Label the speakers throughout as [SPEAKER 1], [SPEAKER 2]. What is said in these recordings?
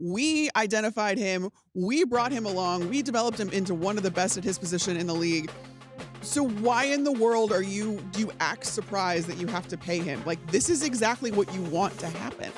[SPEAKER 1] We identified him. We brought him along. We developed him into one of the best at his position in the league. So why in the world do you act surprised that you have to pay him? Like, this is exactly what you want to happen.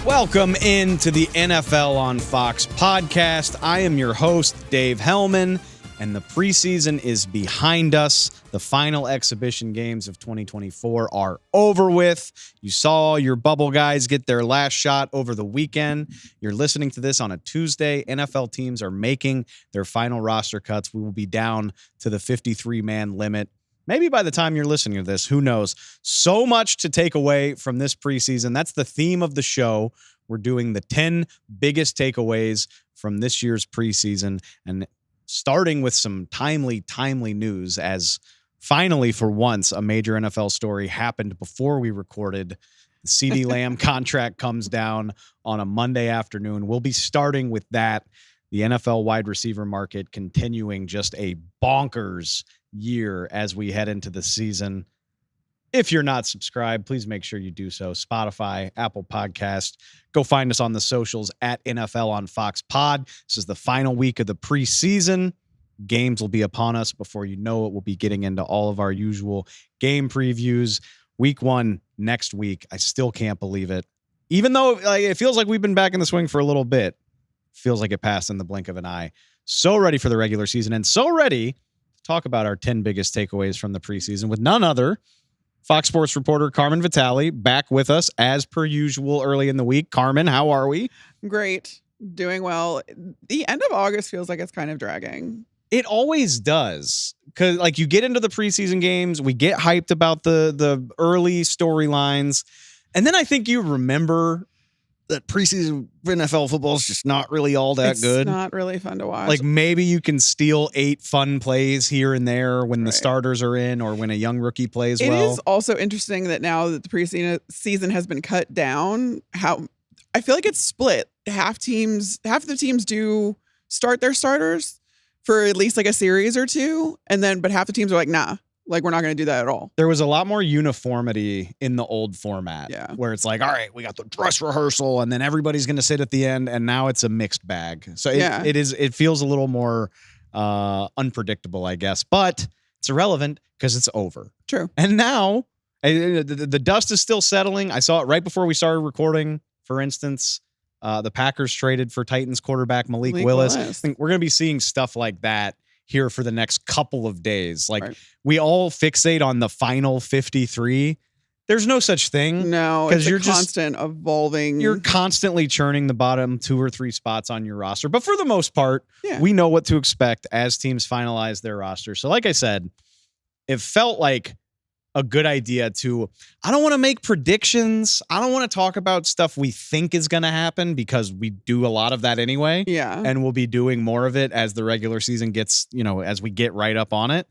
[SPEAKER 2] Welcome into the NFL on Fox podcast. I am your host, Dave Helman, and the preseason is behind us. The final exhibition games of 2024 are over with. You saw your bubble guys get their last shot over the weekend. You're listening to this on a Tuesday. NFL teams are making their final roster cuts. We will be down to the 53-man limit. Maybe by the time you're listening to this, who knows? So much to take away from this preseason. That's the theme of the show. We're doing the 10 biggest takeaways from this year's preseason, and starting with some timely news, as finally, for once, a major NFL story happened before we recorded. The CeeDee Lamb contract comes down on a Monday afternoon. We'll be starting with that. The NFL wide receiver market continuing just a bonkers year as we head into the season. If you're not subscribed, please make sure you do so. Spotify, Apple Podcast. Go find us on the socials at NFL on Fox Pod. This is the final week of the preseason. Games will be upon us. Before you know it, we'll be getting into all of our usual game previews. Week 1 next week. I still can't believe it. Even though it feels like we've been back in the swing for a little bit, feels like it passed in the blink of an eye. So ready for the regular season, and so ready to talk about our 10 biggest takeaways from the preseason with none other Fox Sports reporter Carmen Vitali back with us as per usual early in the week. Carmen, how are we?
[SPEAKER 1] Great. Doing well. The end of August feels like it's kind of dragging.
[SPEAKER 2] It always does. Because you get into the preseason games, we get hyped about the early storylines, and then I think you remember that preseason NFL football is just not really all that good.
[SPEAKER 1] It's not really fun to watch.
[SPEAKER 2] Maybe you can steal 8 fun plays here and there when the starters are in or when a young rookie plays well.
[SPEAKER 1] It is also interesting that now that the preseason has been cut down, how I feel like it's split. Half the teams do start their starters for at least a series or two, but half the teams are like, nah. We're not going to do that at all.
[SPEAKER 2] There was a lot more uniformity in the old format where it's all right, we got the dress rehearsal and then everybody's going to sit at the end, and now it's a mixed bag. So it feels a little more unpredictable, I guess, but it's irrelevant because it's over.
[SPEAKER 1] True.
[SPEAKER 2] And now the dust is still settling. I saw it right before we started recording, for instance. The Packers traded for Titans quarterback Malik Willis. I think we're going to be seeing stuff like that here for the next couple of days. We all fixate on the final 53. There's no such thing.
[SPEAKER 1] No, it's you're constant evolving.
[SPEAKER 2] You're constantly churning the bottom 2 or 3 spots on your roster. But for the most part, we know what to expect as teams finalize their roster. So like I said, it felt like a good idea I don't want to make predictions. I don't want to talk about stuff we think is going to happen because we do a lot of that anyway.
[SPEAKER 1] Yeah.
[SPEAKER 2] And we'll be doing more of it as the regular season gets, as we get right up on it.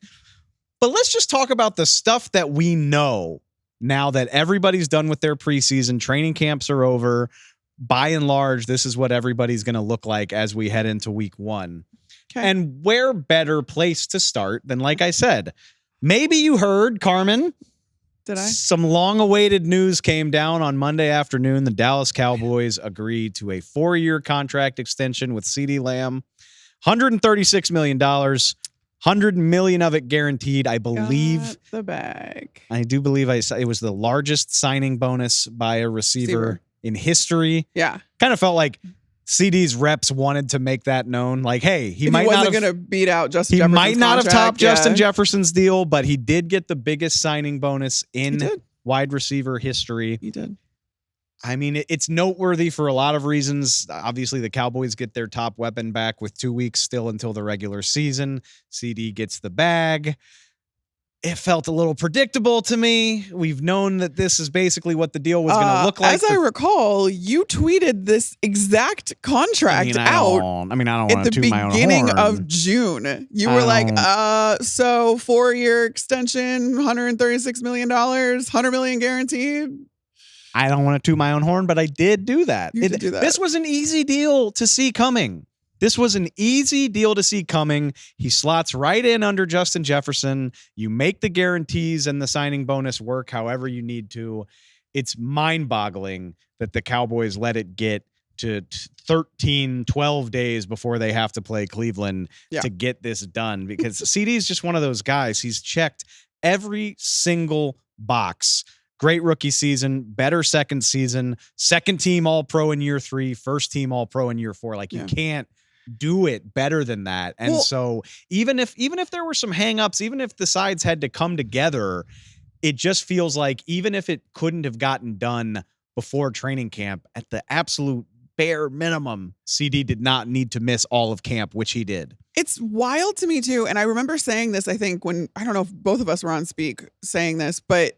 [SPEAKER 2] But let's just talk about the stuff that we know now that everybody's done with their preseason. Training camps are over. By and large, this is what everybody's going to look like as we head into week 1. Okay. And where better place to start than, like I said, maybe you heard, Carmen.
[SPEAKER 1] Did I?
[SPEAKER 2] Some long-awaited news came down on Monday afternoon. The Dallas Cowboys agreed to a 4-year contract extension with CeeDee Lamb. $136 million. $100 million of it guaranteed, I believe.
[SPEAKER 1] Got the bag.
[SPEAKER 2] I do believe it was the largest signing bonus by a receiver in history.
[SPEAKER 1] Yeah.
[SPEAKER 2] Kind of felt like CeeDee's reps wanted to make that known. Hey, he
[SPEAKER 1] wasn't going to beat out Justin Jefferson's
[SPEAKER 2] contract. He might not have topped
[SPEAKER 1] yeah.
[SPEAKER 2] Justin Jefferson's deal, but he did get the biggest signing bonus in wide receiver history.
[SPEAKER 1] He did.
[SPEAKER 2] I mean, it's noteworthy for a lot of reasons. Obviously, the Cowboys get their top weapon back with 2 weeks still until the regular season. CeeDee gets the bag. It felt a little predictable to me. We've known that this is basically what the deal was going to look like.
[SPEAKER 1] As I recall, you tweeted this exact contract out.
[SPEAKER 2] I don't want to toot my own horn.
[SPEAKER 1] At the beginning of June. You were like, so 4-year extension, $136 million, $100 million guaranteed.
[SPEAKER 2] I don't want to toot my own horn, but I did do that.
[SPEAKER 1] You did do that.
[SPEAKER 2] This was an easy deal to see coming. He slots right in under Justin Jefferson. You make the guarantees and the signing bonus work however you need to. It's mind-boggling that the Cowboys let it get to 13, 12 days before they have to play Cleveland to get this done, because CeeDee is just one of those guys. He's checked every single box. Great rookie season, better second season, second team All-Pro in year 3, first team All-Pro in year 4. Like, you can't do it better than that. And so even if there were some hangups, even if the sides had to come together, it just feels like even if it couldn't have gotten done before training camp, at the absolute bare minimum, CeeDee did not need to miss all of camp, which he did.
[SPEAKER 1] It's wild to me too. And I remember saying this, I think when, I don't know if both of us were on Speak saying this, but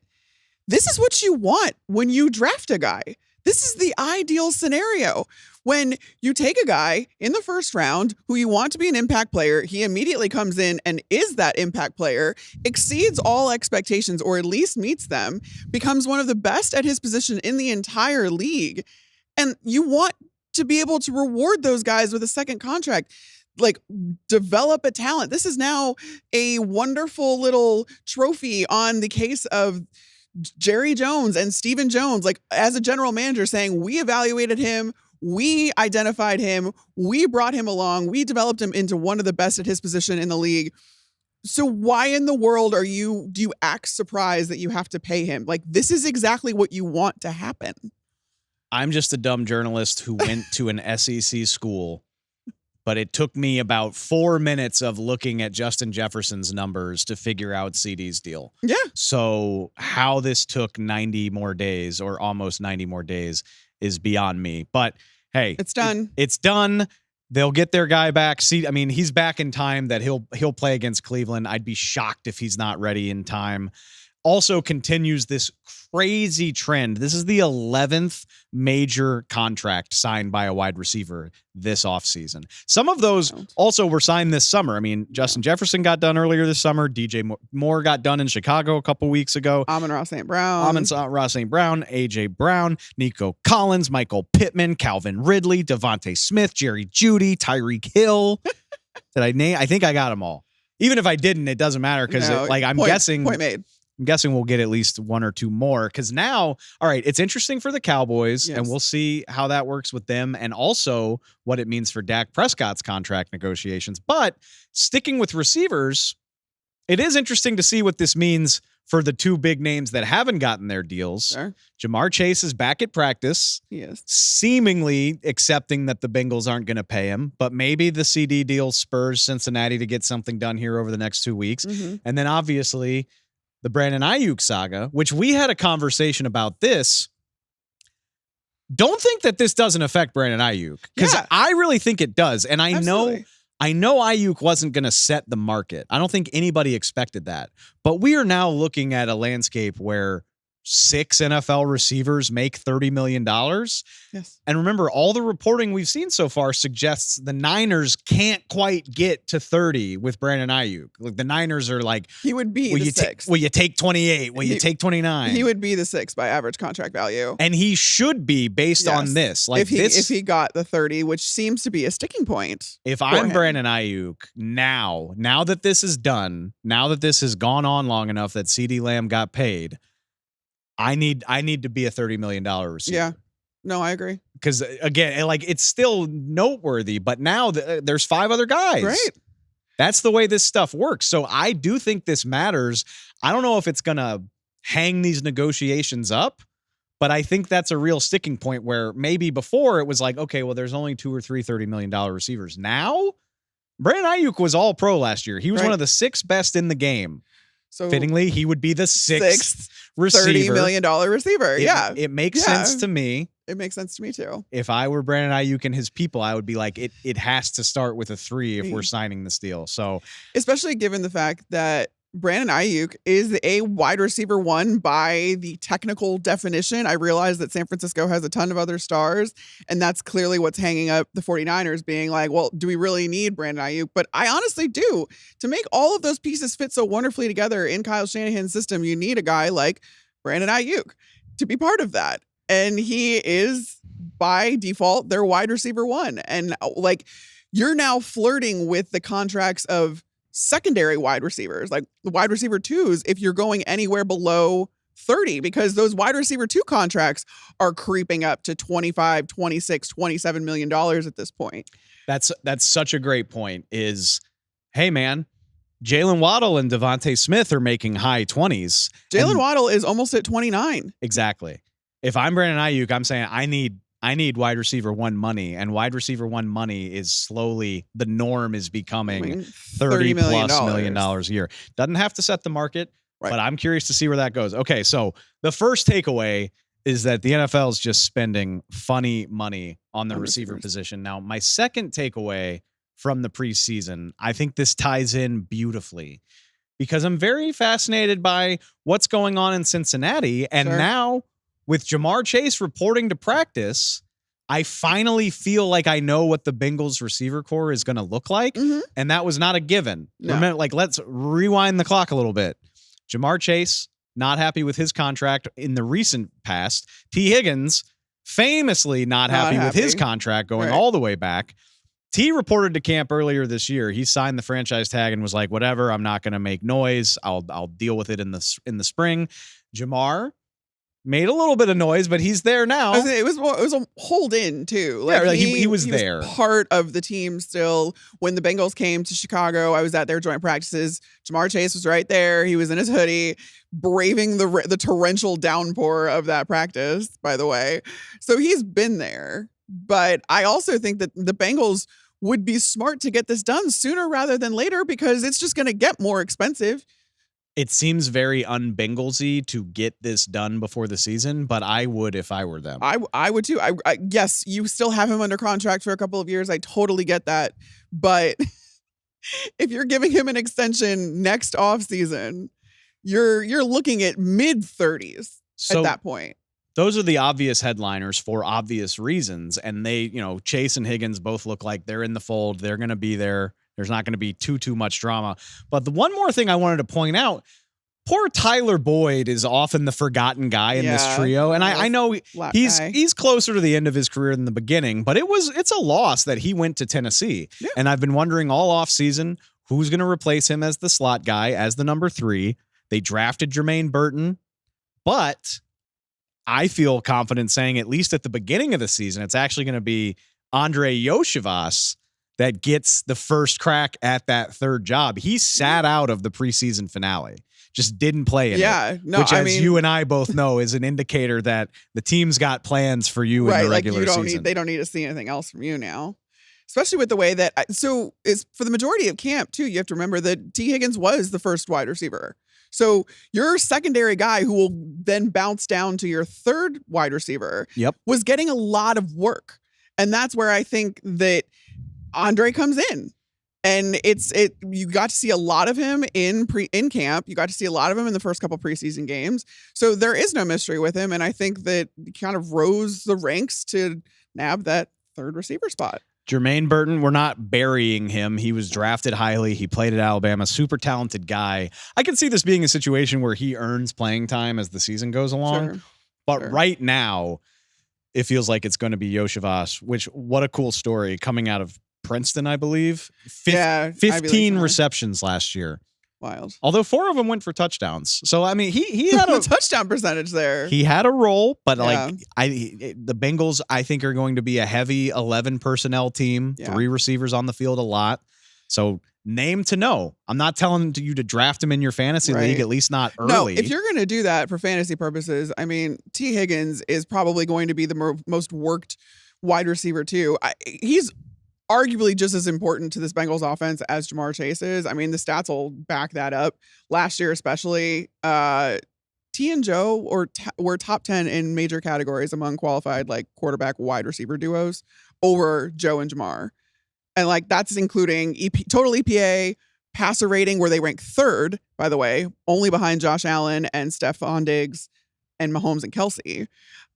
[SPEAKER 1] this is what you want when you draft a guy. This is the ideal scenario. When you take a guy in the first round who you want to be an impact player, he immediately comes in and is that impact player, exceeds all expectations, or at least meets them, becomes one of the best at his position in the entire league. And you want to be able to reward those guys with a second contract. Like, develop a talent. This is now a wonderful little trophy on the case of Jerry Jones and Stephen Jones, like, as a general manager, saying, we evaluated him, we identified him, we brought him along, we developed him into one of the best at his position in the league. So why in the world do you act surprised that you have to pay him? Like, this is exactly what you want to happen.
[SPEAKER 2] I'm just a dumb journalist who went to an SEC school, but it took me about 4 minutes of looking at Justin Jefferson's numbers to figure out CeeDee's deal.
[SPEAKER 1] Yeah.
[SPEAKER 2] So how this took 90 more days or almost 90 more days is beyond me. But hey,
[SPEAKER 1] it's done.
[SPEAKER 2] It's done. They'll get their guy back. See, I mean, he's back in time that he'll play against Cleveland. I'd be shocked if he's not ready in time. Also continues this crazy trend. This is the 11th major contract signed by a wide receiver this offseason. Some of those also were signed this summer. I mean, Justin Jefferson got done earlier this summer. DJ Moore got done in Chicago a couple weeks ago.
[SPEAKER 1] Amon-Ra St. Brown,
[SPEAKER 2] AJ Brown, Nico Collins, Michael Pittman, Calvin Ridley, Devontae Smith, Jerry Jeudy, Tyreek Hill. Did I name? I think I got them all. Even if I didn't, it doesn't matter because I'm guessing.
[SPEAKER 1] Point made.
[SPEAKER 2] I'm guessing we'll get at least one or two more, because now, all right, it's interesting for the Cowboys, and we'll see how that works with them and also what it means for Dak Prescott's contract negotiations. But sticking with receivers, it is interesting to see what this means for the two big names that haven't gotten their deals.
[SPEAKER 1] Sure.
[SPEAKER 2] Jamar Chase is back at practice, seemingly accepting that the Bengals aren't going to pay him, but maybe the CeeDee deal spurs Cincinnati to get something done here over the next 2 weeks. Mm-hmm. And then obviously the Brandon Aiyuk saga, which we had a conversation about this. Don't think that this doesn't affect Brandon Aiyuk, because I really think it does. And I know Aiyuk wasn't going to set the market. I don't think anybody expected that. But we are now looking at a landscape where 6 NFL receivers make $30 million.
[SPEAKER 1] Yes.
[SPEAKER 2] And remember, all the reporting we've seen so far suggests the Niners can't quite get to 30 with Brandon Aiyuk. Like, the Niners are like,
[SPEAKER 1] he would be the 6th.
[SPEAKER 2] Will you take 28? Will you take 29?
[SPEAKER 1] He would be the 6th by average contract value.
[SPEAKER 2] And he should be based on this. Like,
[SPEAKER 1] if he got the 30, which seems to be a sticking point.
[SPEAKER 2] If I'm Brandon Aiyuk, now that this is done, now that this has gone on long enough that CeeDee Lamb got paid, I need to be a $30 million receiver.
[SPEAKER 1] Yeah. No, I agree.
[SPEAKER 2] Because again, like, it's still noteworthy, but now there's 5 other guys.
[SPEAKER 1] Right.
[SPEAKER 2] That's the way this stuff works. So I do think this matters. I don't know if it's going to hang these negotiations up, but I think that's a real sticking point where maybe before it was like, okay, well, there's only 2 or 3 $30 million receivers. Now, Brandon Aiyuk was all pro last year. He was one of the 6 best in the game. So fittingly, he would be the 6th receiver.
[SPEAKER 1] $30 million receiver.
[SPEAKER 2] It makes sense to me.
[SPEAKER 1] It makes sense to me too.
[SPEAKER 2] If I were Brandon Aiyuk and his people, I would be like, it has to start with a 3 if we're signing this deal. So,
[SPEAKER 1] especially given the fact that Brandon Aiyuk is a wide receiver 1 by the technical definition. I realize that San Francisco has a ton of other stars, and that's clearly what's hanging up the 49ers being like, well, do we really need Brandon Aiyuk? But I honestly do. To make all of those pieces fit so wonderfully together in Kyle Shanahan's system, you need a guy like Brandon Aiyuk to be part of that. and he is by default their wide receiver 1. And like, you're now flirting with the contracts of secondary wide receivers, like the wide receiver 2s, if you're going anywhere below 30, because those wide receiver 2 contracts are creeping up to 25, 26, $27 million at this point.
[SPEAKER 2] That's such a great point is, hey man, Jalen Waddle and Devontae Smith are making high 20s.
[SPEAKER 1] Jalen Waddle is almost at 29.
[SPEAKER 2] Exactly. If I'm Brandon Aiyuk, I'm saying I need wide receiver 1 money, and wide receiver 1 money is slowly, the norm is becoming $30 plus million a year. Doesn't have to set the market, but I'm curious to see where that goes. Okay, so the first takeaway is that the NFL is just spending funny money on the receiver position. Now, my second takeaway from the preseason, I think this ties in beautifully because I'm very fascinated by what's going on in Cincinnati. And now with Ja'Marr Chase reporting to practice, I finally feel like I know what the Bengals receiver core is going to look like. And that was not a given.
[SPEAKER 1] No.
[SPEAKER 2] Remember, like, let's rewind the clock a little bit. Ja'Marr Chase, not happy with his contract in the recent past. T. Higgins, famously not happy with his contract going all the way back. T reported to camp earlier this year. He signed the franchise tag and was like, whatever, I'm not going to make noise. I'll deal with it in the spring. Ja'Marr made a little bit of noise, but he's there now.
[SPEAKER 1] It was a hold in too.
[SPEAKER 2] Like, yeah, he was there.
[SPEAKER 1] Was part of the team still. When the Bengals came to Chicago, I was at their joint practices. Ja'Marr Chase was right there. He was in his hoodie, braving the torrential downpour of that practice, by the way. So he's been there. But I also think that the Bengals would be smart to get this done sooner rather than later because it's just going to get more expensive.
[SPEAKER 2] It seems very un-Bengalsy to get this done before the season, but I would if I were them.
[SPEAKER 1] I would too. Yes, you still have him under contract for a couple of years. I totally get that. But if you're giving him an extension next offseason, you're looking at mid-30s at that point.
[SPEAKER 2] Those are the obvious headliners for obvious reasons. And they, Chase and Higgins both look like they're in the fold. They're going to be there. There's not going to be too much drama. But the one more thing I wanted to point out, poor Tyler Boyd is often the forgotten guy in this trio. And I know he's closer to the end of his career than the beginning, but it's a loss that he went to Tennessee. Yeah. And I've been wondering all offseason who's going to replace him as the slot guy, as the number 3. They drafted Jermaine Burton, but I feel confident saying at least at the beginning of the season, it's actually going to be Andre Yoshivas that gets the first crack at that third job. He sat out of the preseason finale, just didn't play in it. Which, as you and I both know, is an indicator that the team's got plans for you in the regular season.
[SPEAKER 1] They don't need to see anything else from you now. Especially with the way that, is for the majority of camp too, you have to remember that T. Higgins was the first wide receiver. So your secondary guy who will then bounce down to your third wide receiver was getting a lot of work. And that's where I think that Andre comes in. And you got to see a lot of him in camp. You got to see a lot of him in the first couple preseason games. So there is no mystery with him. And I think that he kind of rose the ranks to nab that third receiver spot.
[SPEAKER 2] Jermaine Burton, we're not burying him. He was drafted highly. He played at Alabama. Super talented guy. I can see this being a situation where he earns playing time as the season goes along. But right now, it feels like it's going to be Yoshivas, which, what a cool story coming out of Princeton, I believe. 15 receptions last year.
[SPEAKER 1] Wild.
[SPEAKER 2] Although 4 of them went for touchdowns. So, I mean, he had a
[SPEAKER 1] touchdown percentage there.
[SPEAKER 2] He had a role, but the Bengals, I think, are going to be a heavy 11 personnel team, 3 receivers on the field a lot. So name to know. I'm not telling you to draft him in your fantasy league, at least not early.
[SPEAKER 1] No, if you're going to do that for fantasy purposes, I mean, T. Higgins is probably going to be the most worked wide receiver too. He's arguably just as important to this Bengals offense as Ja'Marr Chase is. I mean, the stats will back that up. Last year, especially, T and Joe were top 10 in major categories among qualified quarterback wide receiver duos over Joe and Ja'Marr. And that's including total EPA, passer rating, where they rank 3rd, by the way, only behind Josh Allen and Stephon Diggs and Mahomes and Kelsey.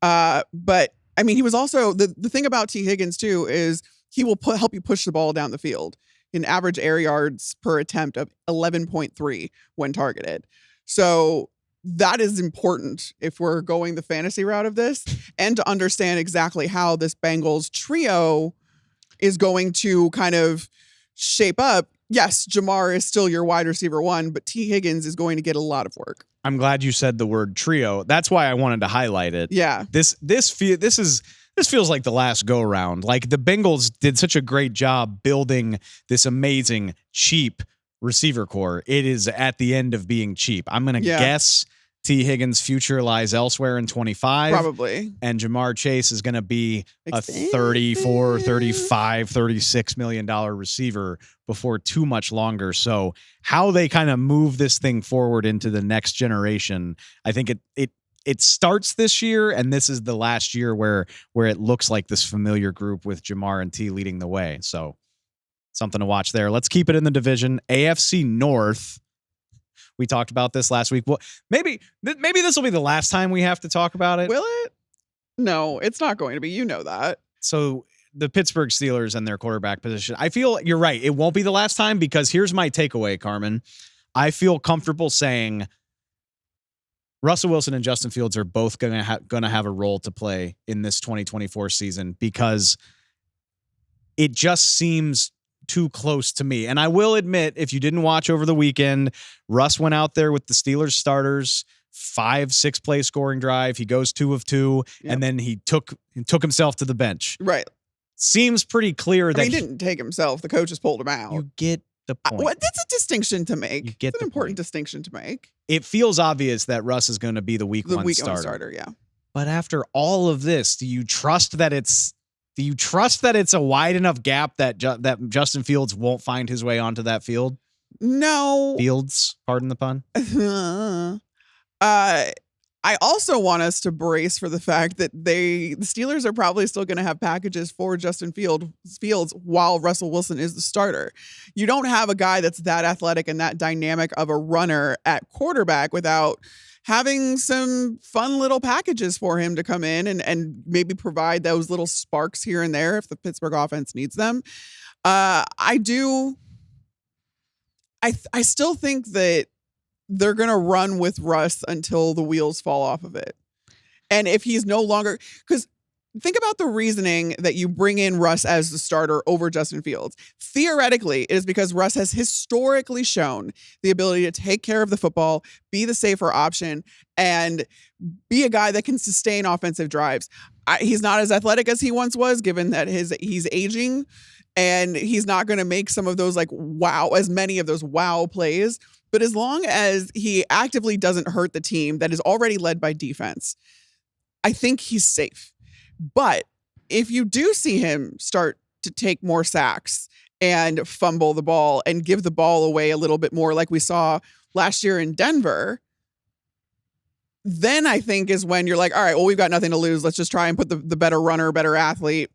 [SPEAKER 1] But I mean, he was also the thing about T. Higgins too is he will help you push the ball down the field. An average air yards per attempt of 11.3 when targeted. So that is important if we're going the fantasy route of this, and to understand exactly how this Bengals trio is going to kind of shape up. Yes, Jamar is still your wide receiver one, but T. Higgins is going to get a lot of work.
[SPEAKER 2] I'm glad you said the word trio. That's why I wanted to highlight it.
[SPEAKER 1] Yeah.
[SPEAKER 2] This feels like the last go round. Like the Bengals did such a great job building this amazing, cheap receiver core. It is at the end of being cheap. I'm going to guess T. Higgins' future lies elsewhere in 25.
[SPEAKER 1] Probably.
[SPEAKER 2] And Jamar Chase is going to be a 34, 35, $36 million receiver before too much longer. So how they kind of move this thing forward into the next generation, I think it starts this year, and this is the last year where it looks like this familiar group with Jamar and T leading the way. So something to watch there. Let's keep it in the division. AFC North. We talked about this last week. Well, maybe this will be the last time we have to talk about it.
[SPEAKER 1] Will it? No, it's not going to be. You know that.
[SPEAKER 2] So the Pittsburgh Steelers and their quarterback position. I feel you're right. It won't be the last time, because here's my takeaway, Carmen. I feel comfortable saying Russell Wilson and Justin Fields are both going to have a role to play in this 2024 season, because it just seems too close to me. And I will admit, if you didn't watch over the weekend, Russ went out there with the Steelers starters, 5-6 play scoring drive. He goes 2 of 2, and then he took himself to the bench.
[SPEAKER 1] Right.
[SPEAKER 2] Seems pretty clear that
[SPEAKER 1] he didn't take himself. The coaches pulled him out.
[SPEAKER 2] You get the point.
[SPEAKER 1] That's a distinction to make.
[SPEAKER 2] You get
[SPEAKER 1] it's an important distinction to make.
[SPEAKER 2] It feels obvious that Russ is going to be the week one starter.
[SPEAKER 1] Yeah.
[SPEAKER 2] But after all of this, do you trust that it's a wide enough gap that Justin Fields won't find his way onto that field?
[SPEAKER 1] No.
[SPEAKER 2] Fields, pardon the pun.
[SPEAKER 1] I also want us to brace for the fact that the Steelers are probably still going to have packages for Justin Fields while Russell Wilson is the starter. You don't have a guy that's that athletic and that dynamic of a runner at quarterback without having some fun little packages for him to come in and maybe provide those little sparks here and there if the Pittsburgh offense needs them. I still think that they're going to run with Russ until the wheels fall off of it. And if he's no longer, because think about the reasoning that you bring in Russ as the starter over Justin Fields. Theoretically, it is because Russ has historically shown the ability to take care of the football, be the safer option, and be a guy that can sustain offensive drives. He's not as athletic as he once was, given that he's aging, and he's not going to make some of those as many of those wow plays. But as long as he actively doesn't hurt the team that is already led by defense, I think he's safe. But if you do see him start to take more sacks and fumble the ball and give the ball away a little bit more like we saw last year in Denver, then I think is when you're like, all right, well, we've got nothing to lose. Let's just try and put the better runner, better athlete,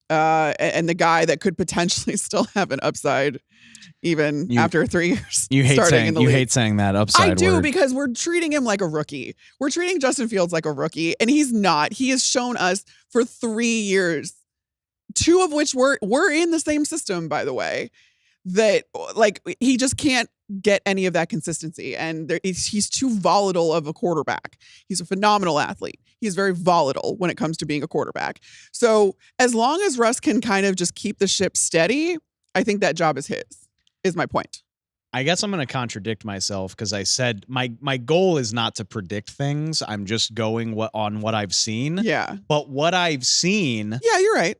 [SPEAKER 1] and the guy that could potentially still have an upside even after 3 years.
[SPEAKER 2] You hate saying that upside
[SPEAKER 1] I do
[SPEAKER 2] word.
[SPEAKER 1] Because we're treating him like a rookie. We're treating Justin Fields like a rookie, and he's not. He has shown us for 3 years, 2 of which we're in the same system, by the way, that he just can't get any of that consistency. And he's too volatile of a quarterback. He's a phenomenal athlete. He's very volatile when it comes to being a quarterback. So as long as Russ can kind of just keep the ship steady, I think that job is his, is my point.
[SPEAKER 2] I guess I'm going to contradict myself because I said my goal is not to predict things. I'm just going on what I've seen.
[SPEAKER 1] Yeah.
[SPEAKER 2] But what I've seen.
[SPEAKER 1] Yeah, you're right.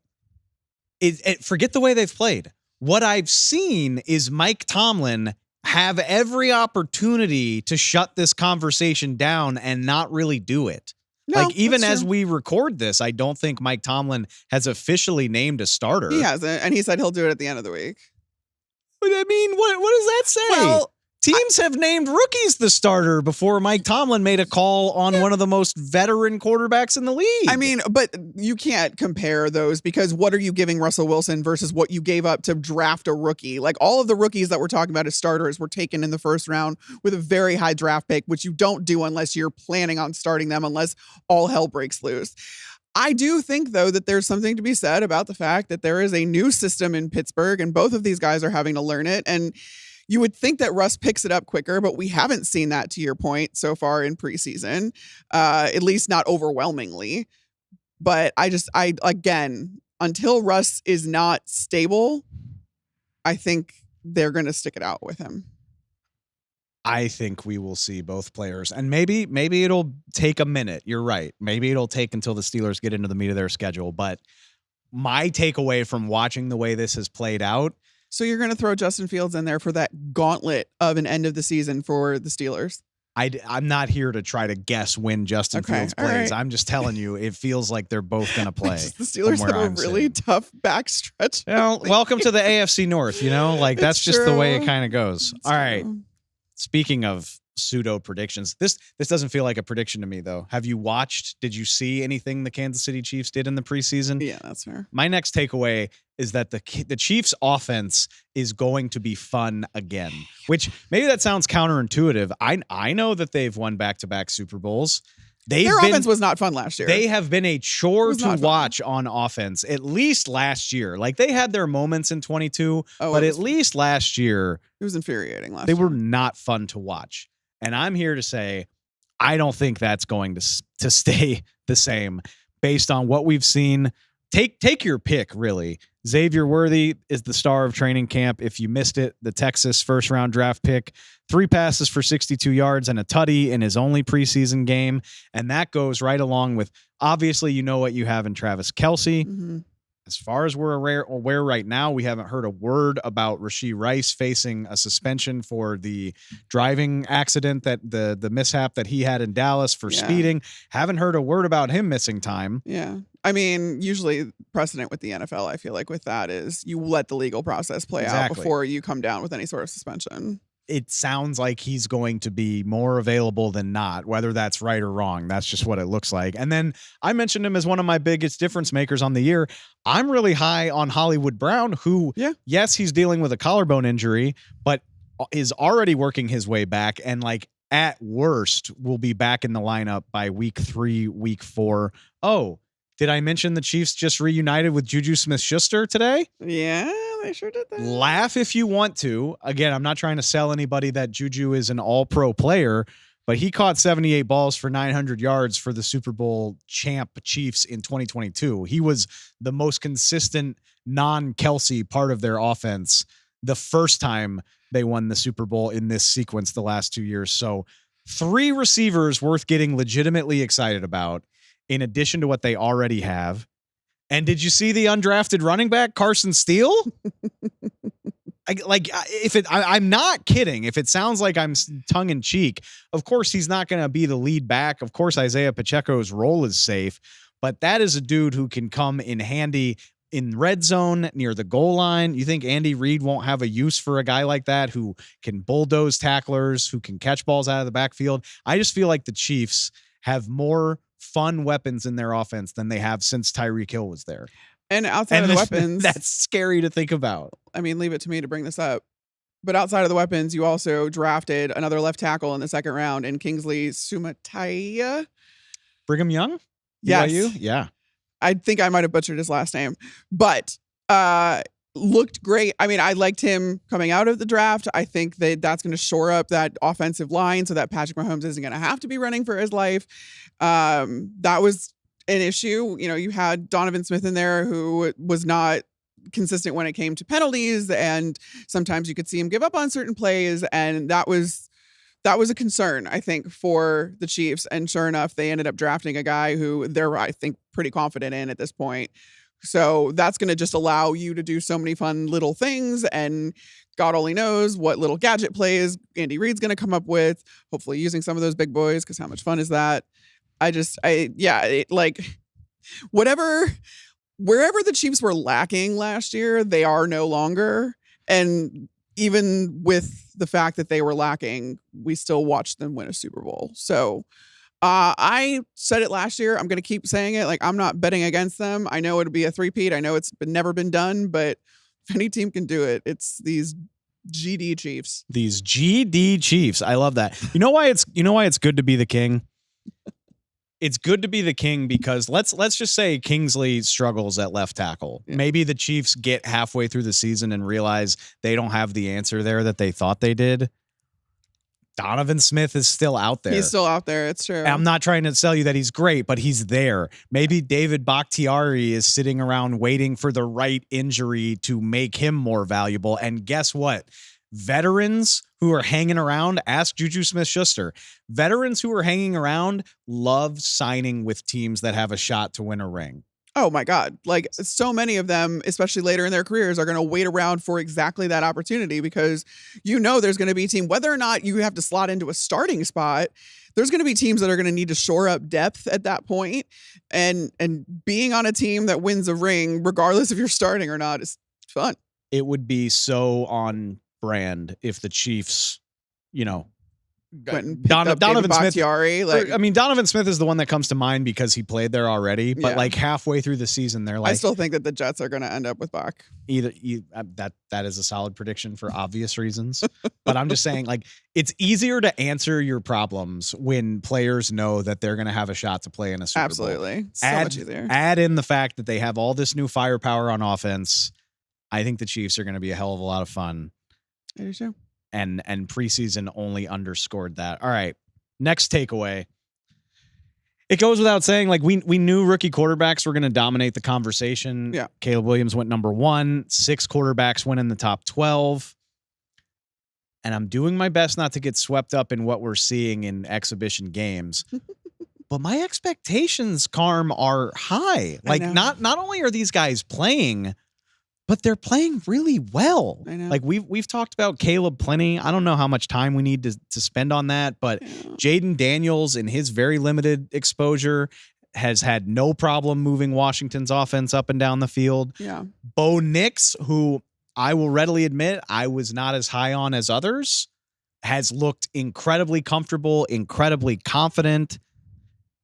[SPEAKER 2] Forget the way they've played. What I've seen is Mike Tomlin have every opportunity to shut this conversation down and not really do it.
[SPEAKER 1] No,
[SPEAKER 2] even as we record this, I don't think Mike Tomlin has officially named a starter.
[SPEAKER 1] He hasn't, and he said he'll do it at the end of the week.
[SPEAKER 2] I mean, what does that say?
[SPEAKER 1] Well,
[SPEAKER 2] teams have named rookies the starter before Mike Tomlin made a call on one of the most veteran quarterbacks in the league.
[SPEAKER 1] I mean, but you can't compare those because what are you giving Russell Wilson versus what you gave up to draft a rookie? Like all of the rookies that we're talking about as starters were taken in the first round with a very high draft pick, which you don't do unless you're planning on starting them, unless all hell breaks loose. I do think, though, that there's something to be said about the fact that there is a new system in Pittsburgh and both of these guys are having to learn it. And You would think that Russ picks it up quicker, but we haven't seen that, to your point, so far in preseason, at least not overwhelmingly. But again, until Russ is not stable, I think they're going to stick it out with him.
[SPEAKER 2] I think we will see both players, and maybe it'll take a minute. You're right. Maybe it'll take until the Steelers get into the meat of their schedule. But my takeaway from watching the way this has played out.
[SPEAKER 1] So you're going to throw Justin Fields in there for that gauntlet of an end of the season for the Steelers?
[SPEAKER 2] I'm not here to try to guess when Justin Fields plays. Right. I'm just telling you, it feels like they're both going to play.
[SPEAKER 1] The Steelers have a really tough backstretch.
[SPEAKER 2] Welcome to the AFC North, that's just the way it kind of goes. All right. Speaking of pseudo predictions, this doesn't feel like a prediction to me, though. Did you see anything the Kansas City Chiefs did in the preseason?
[SPEAKER 1] Yeah, that's fair.
[SPEAKER 2] My next takeaway is that the Chiefs offense is going to be fun again, which maybe that sounds counterintuitive. I know that they've won back-to-back Super Bowls.
[SPEAKER 1] Their offense was not fun last year.
[SPEAKER 2] They have been a chore to watch on offense, at least last year. Like, they had their moments in 22, but at least last year.
[SPEAKER 1] It was infuriating last
[SPEAKER 2] year.
[SPEAKER 1] They
[SPEAKER 2] were not fun to watch. And I'm here to say, I don't think that's going to stay the same based on what we've seen. Take your pick, really. Xavier Woods is the star of training camp. If you missed it, the Texas first-round draft pick, 3 passes for 62 yards and a tutty in his only preseason game. And that goes right along with, obviously, what you have in Travis Kelce. Mm-hmm. As far as we're aware right now, we haven't heard a word about Rashee Rice facing a suspension for the driving accident, that the mishap that he had in Dallas for speeding. Haven't heard a word about him missing time.
[SPEAKER 1] Yeah. I mean, usually precedent with the NFL, I feel like with that is you let the legal process play out before you come down with any sort of suspension.
[SPEAKER 2] It sounds like he's going to be more available than not, whether that's right or wrong. That's just what it looks like. And then I mentioned him as one of my biggest difference makers on the year. I'm really high on Hollywood Brown, who, yes, he's dealing with a collarbone injury, but is already working his way back. And at worst, will be back in the lineup by week 3, week 4. Oh, did I mention the Chiefs just reunited with JuJu Smith-Schuster today?
[SPEAKER 1] Yeah, they sure did that.
[SPEAKER 2] Laugh if you want to. Again, I'm not trying to sell anybody that JuJu is an all-pro player, but he caught 78 balls for 900 yards for the Super Bowl champ Chiefs in 2022. He was the most consistent non-Kelce part of their offense the first time they won the Super Bowl in this sequence the last 2 years. So 3 receivers worth getting legitimately excited about, in addition to what they already have. And did you see the undrafted running back, Carson Steele? I'm not kidding. If it sounds like I'm tongue in cheek, of course he's not going to be the lead back. Of course, Isaiah Pacheco's role is safe, but that is a dude who can come in handy in red zone near the goal line. You think Andy Reid won't have a use for a guy like that who can bulldoze tacklers, who can catch balls out of the backfield? I just feel like the Chiefs have more fun weapons in their offense than they have since Tyreek Hill was there.
[SPEAKER 1] And outside of the weapons,
[SPEAKER 2] that's scary to think about.
[SPEAKER 1] I mean, leave it to me to bring this up. But outside of the weapons, you also drafted another left tackle in the second round in Kingsley Sumatai.
[SPEAKER 2] Brigham Young?
[SPEAKER 1] Yes.
[SPEAKER 2] BYU? Yeah.
[SPEAKER 1] I think I might have butchered his last name, but looked great. I mean, I liked him coming out of the draft. I think that's going to shore up that offensive line so that Patrick Mahomes isn't going to have to be running for his life. That was an issue. You had Donovan Smith in there who was not consistent when it came to penalties, and sometimes you could see him give up on certain plays, and that was a concern, I think, for the Chiefs. And sure enough, they ended up drafting a guy who they're, I think, pretty confident in at this point. So that's going to just allow you to do so many fun little things, and God only knows what little gadget plays Andy Reid's going to come up with, hopefully using some of those big boys, because how much fun is that? Wherever the Chiefs were lacking last year, they are no longer. And even with the fact that they were lacking, we still watched them win a Super Bowl. So I said it last year. I'm going to keep saying it. I'm not betting against them. I know it'll be a three-peat. I know it's never been done, but if any team can do it, it's these GD Chiefs.
[SPEAKER 2] These GD Chiefs. I love that. You know why it's good to be the king? it's good to be the king because let's just say Kingsley struggles at left tackle.
[SPEAKER 1] Yeah.
[SPEAKER 2] Maybe the Chiefs get halfway through the season and realize they don't have the answer there that they thought they did. Donovan Smith is still out there.
[SPEAKER 1] He's still out there. It's true.
[SPEAKER 2] I'm not trying to tell you that he's great, but he's there. Maybe David Bakhtiari is sitting around waiting for the right injury to make him more valuable. And guess what? Veterans who are hanging around, ask JuJu Smith-Schuster. Veterans who are hanging around love signing with teams that have a shot to win a ring.
[SPEAKER 1] Oh my God. Like so many of them, especially later in their careers, are going to wait around for exactly that opportunity because there's going to be a team, whether or not you have to slot into a starting spot, there's going to be teams that are going to need to shore up depth at that point. And being on a team that wins a ring, regardless if you're starting or not, is fun.
[SPEAKER 2] It would be so on brand if the Chiefs, Donovan Smith. Donovan Smith is the one that comes to mind because he played there already. But like halfway through the season, they're like,
[SPEAKER 1] I still think that the Jets are going to end up with Bach.
[SPEAKER 2] That is a solid prediction for obvious reasons. But I'm just saying, like, it's easier to answer your problems when players know that they're going to have a shot to play in a Super Bowl.
[SPEAKER 1] Absolutely, so much easier.
[SPEAKER 2] Add in the fact that they have all this new firepower on offense. I think the Chiefs are going to be a hell of a lot of fun.
[SPEAKER 1] I do too.
[SPEAKER 2] And preseason only underscored that. All right, next takeaway. It goes without saying, like we knew rookie quarterbacks were going to dominate the conversation.
[SPEAKER 1] Yeah.
[SPEAKER 2] Caleb Williams went number 1. 6 quarterbacks went in the top 12. And I'm doing my best not to get swept up in what we're seeing in exhibition games. But my expectations, Carm, are high. Like not only are these guys playing, but they're playing really well.
[SPEAKER 1] I know.
[SPEAKER 2] Like we've talked about Caleb plenty. I don't know how much time we need to spend on that, but Jayden Daniels in his very limited exposure has had no problem moving Washington's offense up and down the field.
[SPEAKER 1] Yeah.
[SPEAKER 2] Bo Nix, who I will readily admit I was not as high on as others, has looked incredibly comfortable, incredibly confident.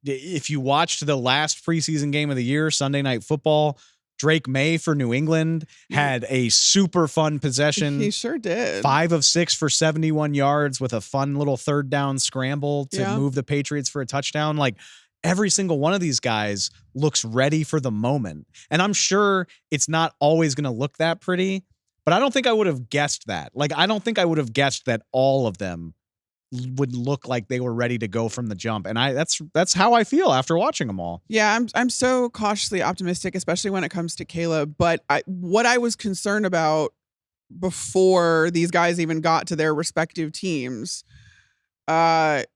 [SPEAKER 2] If you watched the last preseason game of the year, Sunday Night Football, Drake Maye for New England had a super fun possession.
[SPEAKER 1] He sure did.
[SPEAKER 2] 5 of 6 for 71 yards with a fun little third down scramble to move the Patriots for a touchdown. Like every single one of these guys looks ready for the moment. And I'm sure it's not always going to look that pretty, but I don't think I would have guessed that. Like, I don't think I would have guessed that all of them would look like they were ready to go from the jump. And that's how I feel after watching them all.
[SPEAKER 1] Yeah, I'm so cautiously optimistic, especially when it comes to Caleb. But what I was concerned about before these guys even got to their respective teams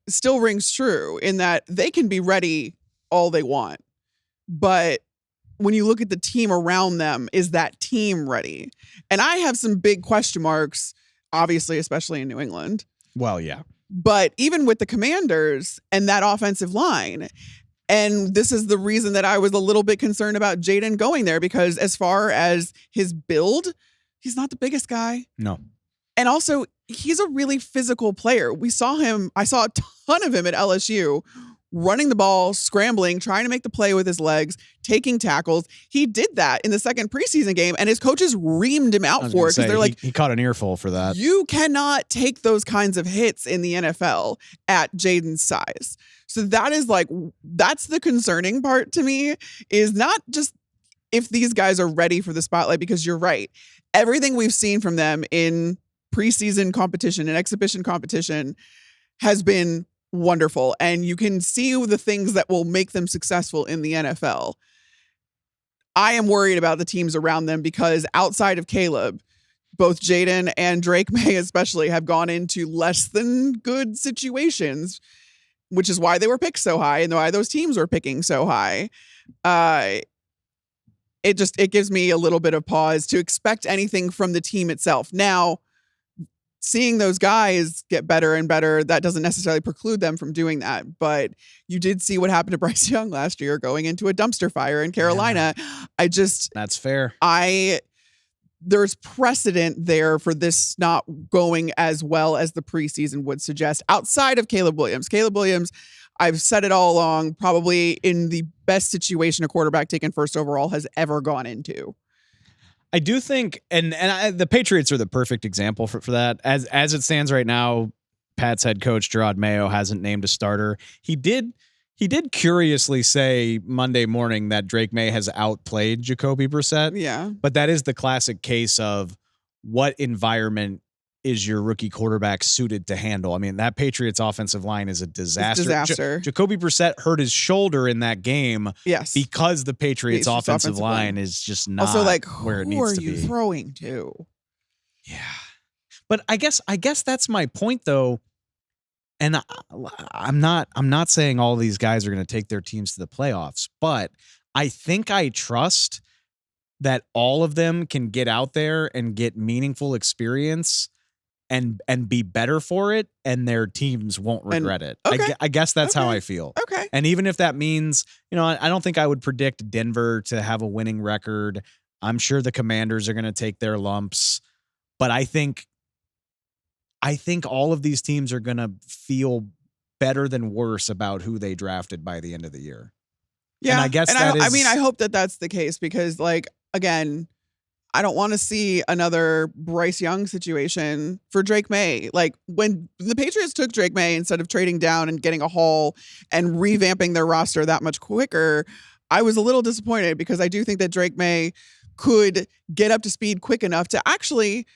[SPEAKER 1] still rings true in that they can be ready all they want. But when you look at the team around them, is that team ready? And I have some big question marks, obviously, especially in New England.
[SPEAKER 2] Well, yeah.
[SPEAKER 1] But even with the Commanders and that offensive line, and this is the reason that I was a little bit concerned about Jayden going there, because as far as his build, he's not the biggest guy.
[SPEAKER 2] No.
[SPEAKER 1] And also, he's a really physical player. I saw a ton of him at LSU running the ball, scrambling, trying to make the play with his legs, taking tackles. He did that in the second preseason game, and his coaches reamed him out for it because they're like,
[SPEAKER 2] he caught an earful for that.
[SPEAKER 1] You cannot take those kinds of hits in the NFL at Jayden's size. So that's the concerning part to me, is not just if these guys are ready for the spotlight, because you're right. Everything we've seen from them in preseason competition and exhibition competition has been wonderful, and you can see the things that will make them successful in the NFL. I am worried about the teams around them because outside of Caleb, both Jayden and Drake Maye especially have gone into less than good situations, which is why they were picked so high and why those teams were picking so high. It gives me a little bit of pause to expect anything from the team itself. Now, seeing those guys get better and better, that doesn't necessarily preclude them from doing that. But you did see what happened to Bryce Young last year going into a dumpster fire in Carolina. Yeah.
[SPEAKER 2] That's fair.
[SPEAKER 1] There's precedent there for this not going as well as the preseason would suggest outside of Caleb Williams. Caleb Williams, I've said it all along, probably in the best situation a quarterback taken first overall has ever gone into.
[SPEAKER 2] I do think, and the Patriots are the perfect example for that. As it stands right now, Pat's head coach, Gerard Mayo, hasn't named a starter. He did He did curiously say Monday morning that Drake Maye has outplayed Jacoby Brissett.
[SPEAKER 1] Yeah.
[SPEAKER 2] But that is the classic case of what environment is your rookie quarterback suited to handle. I mean, that Patriots offensive line is a disaster.
[SPEAKER 1] Disaster.
[SPEAKER 2] Jacoby Brissett hurt his shoulder in that game.
[SPEAKER 1] Yes.
[SPEAKER 2] Because the Patriots offensive line is just not
[SPEAKER 1] also, like,
[SPEAKER 2] where it needs to be.
[SPEAKER 1] Who are you throwing to?
[SPEAKER 2] Yeah. But I guess that's my point, though. And I'm not saying all these guys are going to take their teams to the playoffs, but I think I trust that all of them can get out there and get meaningful experience and be better for it, and their teams won't regret it.
[SPEAKER 1] Okay.
[SPEAKER 2] I guess that's how I feel.
[SPEAKER 1] Okay.
[SPEAKER 2] And even if that means, I don't think I would predict Denver to have a winning record. I'm sure the Commanders are going to take their lumps, but I think all of these teams are going to feel better than worse about who they drafted by the end of the year.
[SPEAKER 1] Yeah.
[SPEAKER 2] And I guess
[SPEAKER 1] I hope that that's the case because, like, again, I don't want to see another Bryce Young situation for Drake Maye. Like, when the Patriots took Drake Maye, instead of trading down and getting a haul and revamping their roster that much quicker, I was a little disappointed because I do think that Drake Maye could get up to speed quick enough to actually,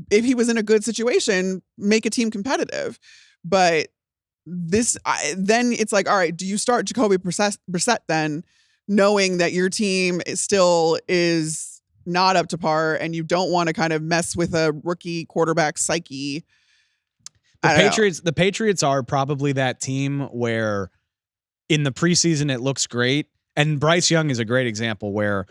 [SPEAKER 1] if he was in a good situation, make a team competitive. But then it's like, all right, do you start Jacoby Brissett then, knowing that your team still is not up to par and you don't want to kind of mess with a rookie quarterback psyche?
[SPEAKER 2] The Patriots are probably that team where in the preseason it looks great. And Bryce Young is a great example where,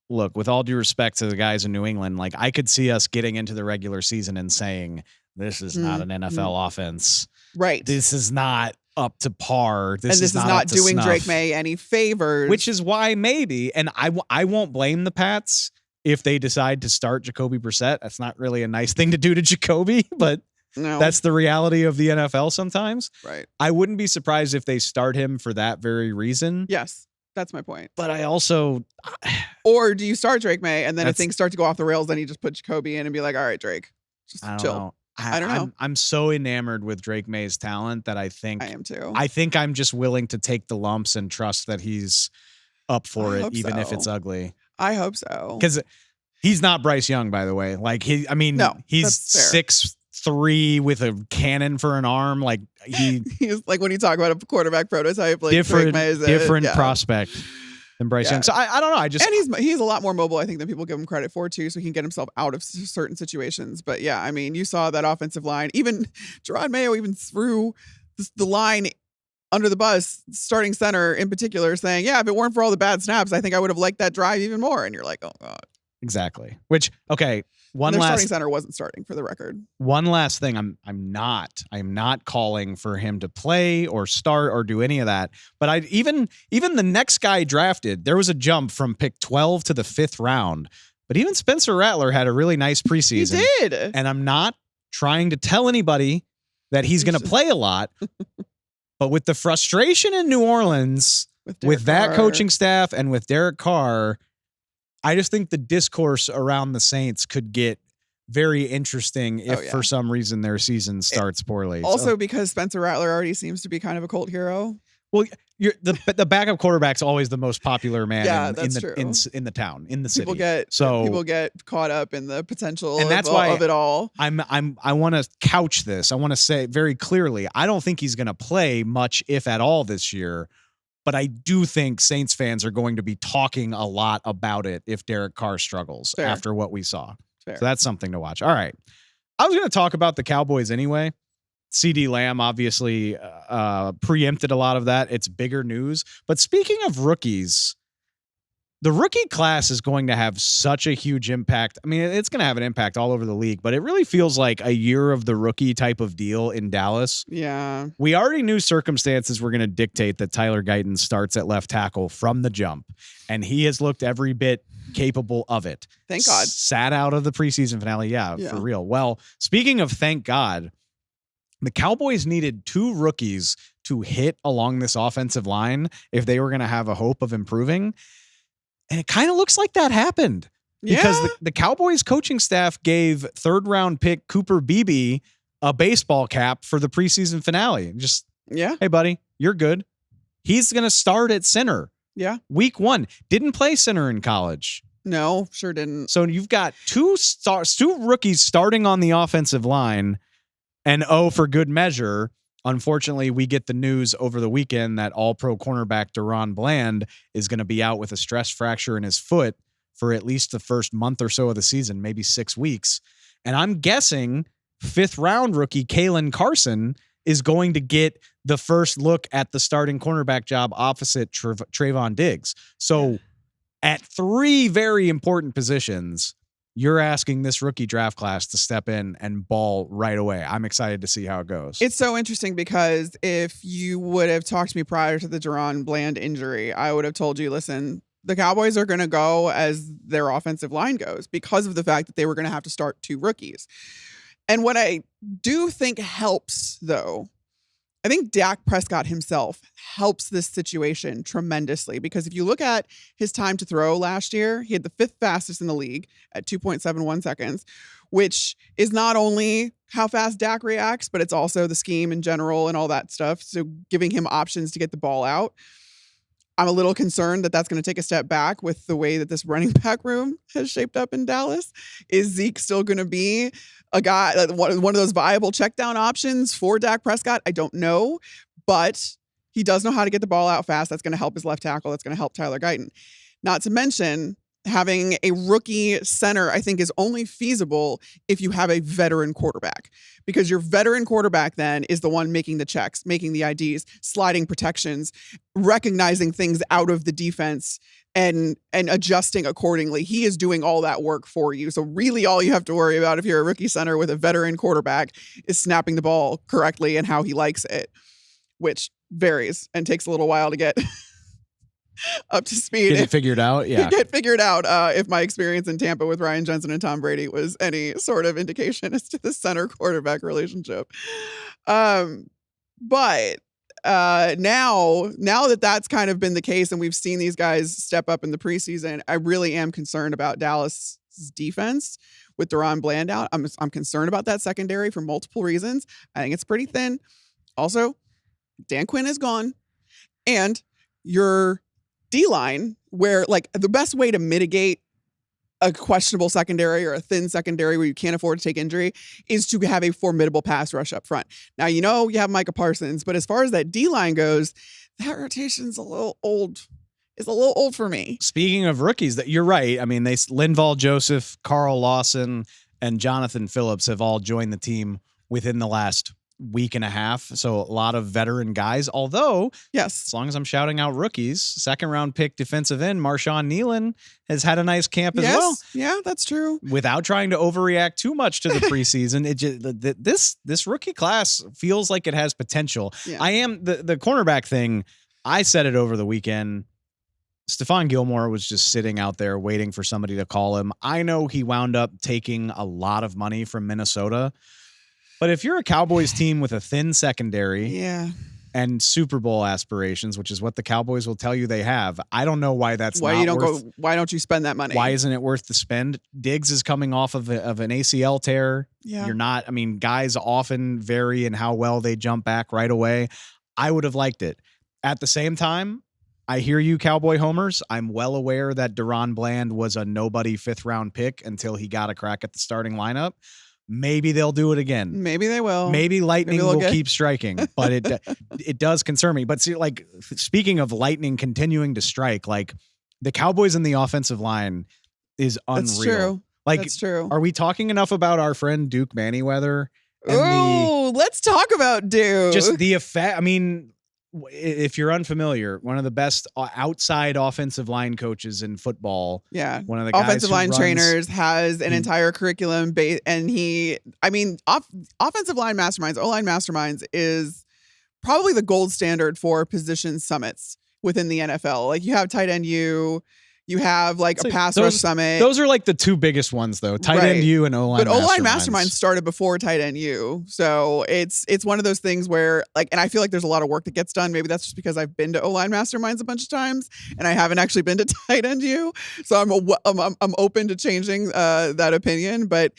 [SPEAKER 2] look, with all due respect to the guys in New England, like, I could see us getting into the regular season and saying, this is not an NFL offense.
[SPEAKER 1] Right.
[SPEAKER 2] This is not up to par.
[SPEAKER 1] This is not doing
[SPEAKER 2] snuff.
[SPEAKER 1] Drake Maye any favors.
[SPEAKER 2] Which is why maybe, and I won't blame the Pats if they decide to start Jacoby Brissett. That's not really a nice thing to do to Jacoby, but that's the reality of the NFL sometimes.
[SPEAKER 1] Right.
[SPEAKER 2] I wouldn't be surprised if they start him for that very reason.
[SPEAKER 1] Yes. That's my point.
[SPEAKER 2] But I also...
[SPEAKER 1] Or do you start Drake Maye and then if things start to go off the rails, then you just put Jacoby in and be like, all right, Drake, just chill. I don't know.
[SPEAKER 2] I'm so enamored with Drake Maye's talent that I think...
[SPEAKER 1] I am too.
[SPEAKER 2] I think I'm just willing to take the lumps and trust that he's up for it, even if it's ugly.
[SPEAKER 1] I hope so.
[SPEAKER 2] Because he's not Bryce Young, by the way. Like, he's 6'3" with a cannon for an arm. Like,
[SPEAKER 1] he's like, when you talk about a quarterback prototype, like
[SPEAKER 2] different prospect than Bryce Young. So I don't know. And
[SPEAKER 1] he's a lot more mobile, I think, than people give him credit for too. So he can get himself out of certain situations. But yeah, I mean, you saw that offensive line. Even Jerod Mayo even threw the line under the bus, starting center in particular, saying, yeah, if it weren't for all the bad snaps, I think I would have liked that drive even more. And you're like, oh God.
[SPEAKER 2] Exactly. Which, okay.
[SPEAKER 1] Starting center wasn't starting, for the record.
[SPEAKER 2] One last thing. I'm not calling for him to play or start or do any of that. But even the next guy drafted, there was a jump from pick 12 to the 5th round. But even Spencer Rattler had a really nice preseason.
[SPEAKER 1] He did.
[SPEAKER 2] And I'm not trying to tell anybody that he's going to play a lot. But with the frustration in New Orleans, with that coaching staff and with Derek Carr, I just think the discourse around the Saints could get very interesting if for some reason their season starts poorly.
[SPEAKER 1] Also, because Spencer Rattler already seems to be kind of a cult hero.
[SPEAKER 2] Well, the backup quarterback's always the most popular man in the town, in the city.
[SPEAKER 1] People get caught up in the potential
[SPEAKER 2] and that's why
[SPEAKER 1] of it all.
[SPEAKER 2] I want to couch this. I want to say very clearly, I don't think he's going to play much, if at all, this year. But I do think Saints fans are going to be talking a lot about it if Derek Carr struggles after what we saw.
[SPEAKER 1] Fair.
[SPEAKER 2] So that's something to watch. All right. I was going to talk about the Cowboys anyway. CeeDee Lamb obviously preempted a lot of that. It's bigger news. But speaking of rookies, the rookie class is going to have such a huge impact. I mean, it's going to have an impact all over the league, but it really feels like a year of the rookie type of deal in Dallas.
[SPEAKER 1] Yeah.
[SPEAKER 2] We already knew circumstances were going to dictate that Tyler Guyton starts at left tackle from the jump, and he has looked every bit capable of it.
[SPEAKER 1] Thank God.
[SPEAKER 2] Sat out of the preseason finale. Yeah, for real. Well, speaking of thank God, the Cowboys needed 2 rookies to hit along this offensive line if they were going to have a hope of improving. And it kind of looks like that happened because the Cowboys coaching staff gave 3rd round pick Cooper Beebe a baseball cap for the preseason finale. Just, hey buddy, you're good. He's going to start at center.
[SPEAKER 1] Yeah.
[SPEAKER 2] Week 1. Didn't play center in college.
[SPEAKER 1] No, sure didn't.
[SPEAKER 2] So you've got two rookies starting on the offensive line, and for good measure, unfortunately, we get the news over the weekend that all-pro cornerback Deron Bland is going to be out with a stress fracture in his foot for at least the first month or so of the season, maybe 6 weeks. And I'm guessing 5th-round rookie Kalen Carson is going to get the first look at the starting cornerback job opposite Trayvon Diggs. So at 3 very important positions, you're asking this rookie draft class to step in and ball right away. I'm excited to see how it goes.
[SPEAKER 1] It's so interesting because if you would have talked to me prior to the Deron Bland injury, I would have told you, listen, the Cowboys are going to go as their offensive line goes because of the fact that they were going to have to start 2 rookies. And what I do think helps, though, I think Dak Prescott himself helps this situation tremendously because if you look at his time to throw last year, he had the 5th fastest in the league at 2.71 seconds, which is not only how fast Dak reacts, but it's also the scheme in general and all that stuff. So giving him options to get the ball out. I'm a little concerned that that's going to take a step back with the way that this running back room has shaped up in Dallas. Is Zeke still going to be a guy, one of those viable check down options for Dak Prescott? I don't know, but he does know how to get the ball out fast. That's going to help his left tackle. That's going to help Tyler Guyton. Not to mention having a rookie center, I think, is only feasible if you have a veteran quarterback, because your veteran quarterback then is the one making the checks, making the IDs, sliding protections, recognizing things out of the defense and adjusting accordingly. He is doing all that work for you. So really all you have to worry about if you're a rookie center with a veteran quarterback is snapping the ball correctly and how he likes it, which varies and takes a little while to get up to speed.
[SPEAKER 2] Get it figured out? Yeah.
[SPEAKER 1] Get figured out if my experience in Tampa with Ryan Jensen and Tom Brady was any sort of indication as to the center quarterback relationship. But now that that's kind of been the case and we've seen these guys step up in the preseason, I really am concerned about Dallas' defense with Deron Bland out. I'm concerned about that secondary for multiple reasons. I think it's pretty thin. Also, Dan Quinn is gone. And your D-line, where like the best way to mitigate a questionable secondary or a thin secondary where you can't afford to take injury is to have a formidable pass rush up front. Now, you have Micah Parsons, but as far as that D-line goes, that rotation's a little old. It's a little old for me.
[SPEAKER 2] Speaking of rookies, that you're right. I mean, Linval Joseph, Carl Lawson, and Jonathan Phillips have all joined the team within the last week and a half. So a lot of veteran guys, although
[SPEAKER 1] yes,
[SPEAKER 2] as long as I'm shouting out rookies, 2nd round pick defensive end Marshawn Nealon has had a nice camp as well.
[SPEAKER 1] Yeah, that's true.
[SPEAKER 2] Without trying to overreact too much to the preseason, it just, this rookie class feels like it has potential.
[SPEAKER 1] Yeah.
[SPEAKER 2] I am the cornerback thing. I said it over the weekend. Stephon Gilmore was just sitting out there waiting for somebody to call him. I know he wound up taking a lot of money from Minnesota. But if you're a Cowboys team with a thin secondary and Super Bowl aspirations, which is what the Cowboys will tell you they have, I don't know why that's
[SPEAKER 1] why don't you spend that money?
[SPEAKER 2] Why isn't it worth the spend? Diggs is coming off of an ACL tear.
[SPEAKER 1] Yeah.
[SPEAKER 2] You're not, guys often vary in how well they jump back right away. I would have liked it. At the same time, I hear you, Cowboy homers. I'm well aware that Deron Bland was a nobody 5th round pick until he got a crack at the starting lineup. Maybe they'll do it again.
[SPEAKER 1] Maybe they will.
[SPEAKER 2] Maybe lightning will keep striking, but it does concern me. But see, like, speaking of lightning continuing to strike, like the Cowboys and the offensive line is unreal.
[SPEAKER 1] That's true.
[SPEAKER 2] Like,
[SPEAKER 1] that's true.
[SPEAKER 2] Are we talking enough about our friend Duke Manyweather?
[SPEAKER 1] Oh, let's talk about Duke.
[SPEAKER 2] Just the effect. If you're unfamiliar, one of the best outside offensive line coaches in football.
[SPEAKER 1] Yeah.
[SPEAKER 2] One of the guys
[SPEAKER 1] offensive line trainers has an entire curriculum and offensive line masterminds, O-line masterminds is probably the gold standard for position summits within the NFL. Like you have tight end you have like a pass rush summit.
[SPEAKER 2] Those are like the 2 biggest ones though. Tight end U and O-line.
[SPEAKER 1] But O-line masterminds started before tight end U. So it's one of those things where like, and I feel like there's a lot of work that gets done. Maybe that's just because I've been to O-line masterminds a bunch of times and I haven't actually been to tight end U. So I'm open to changing that opinion, but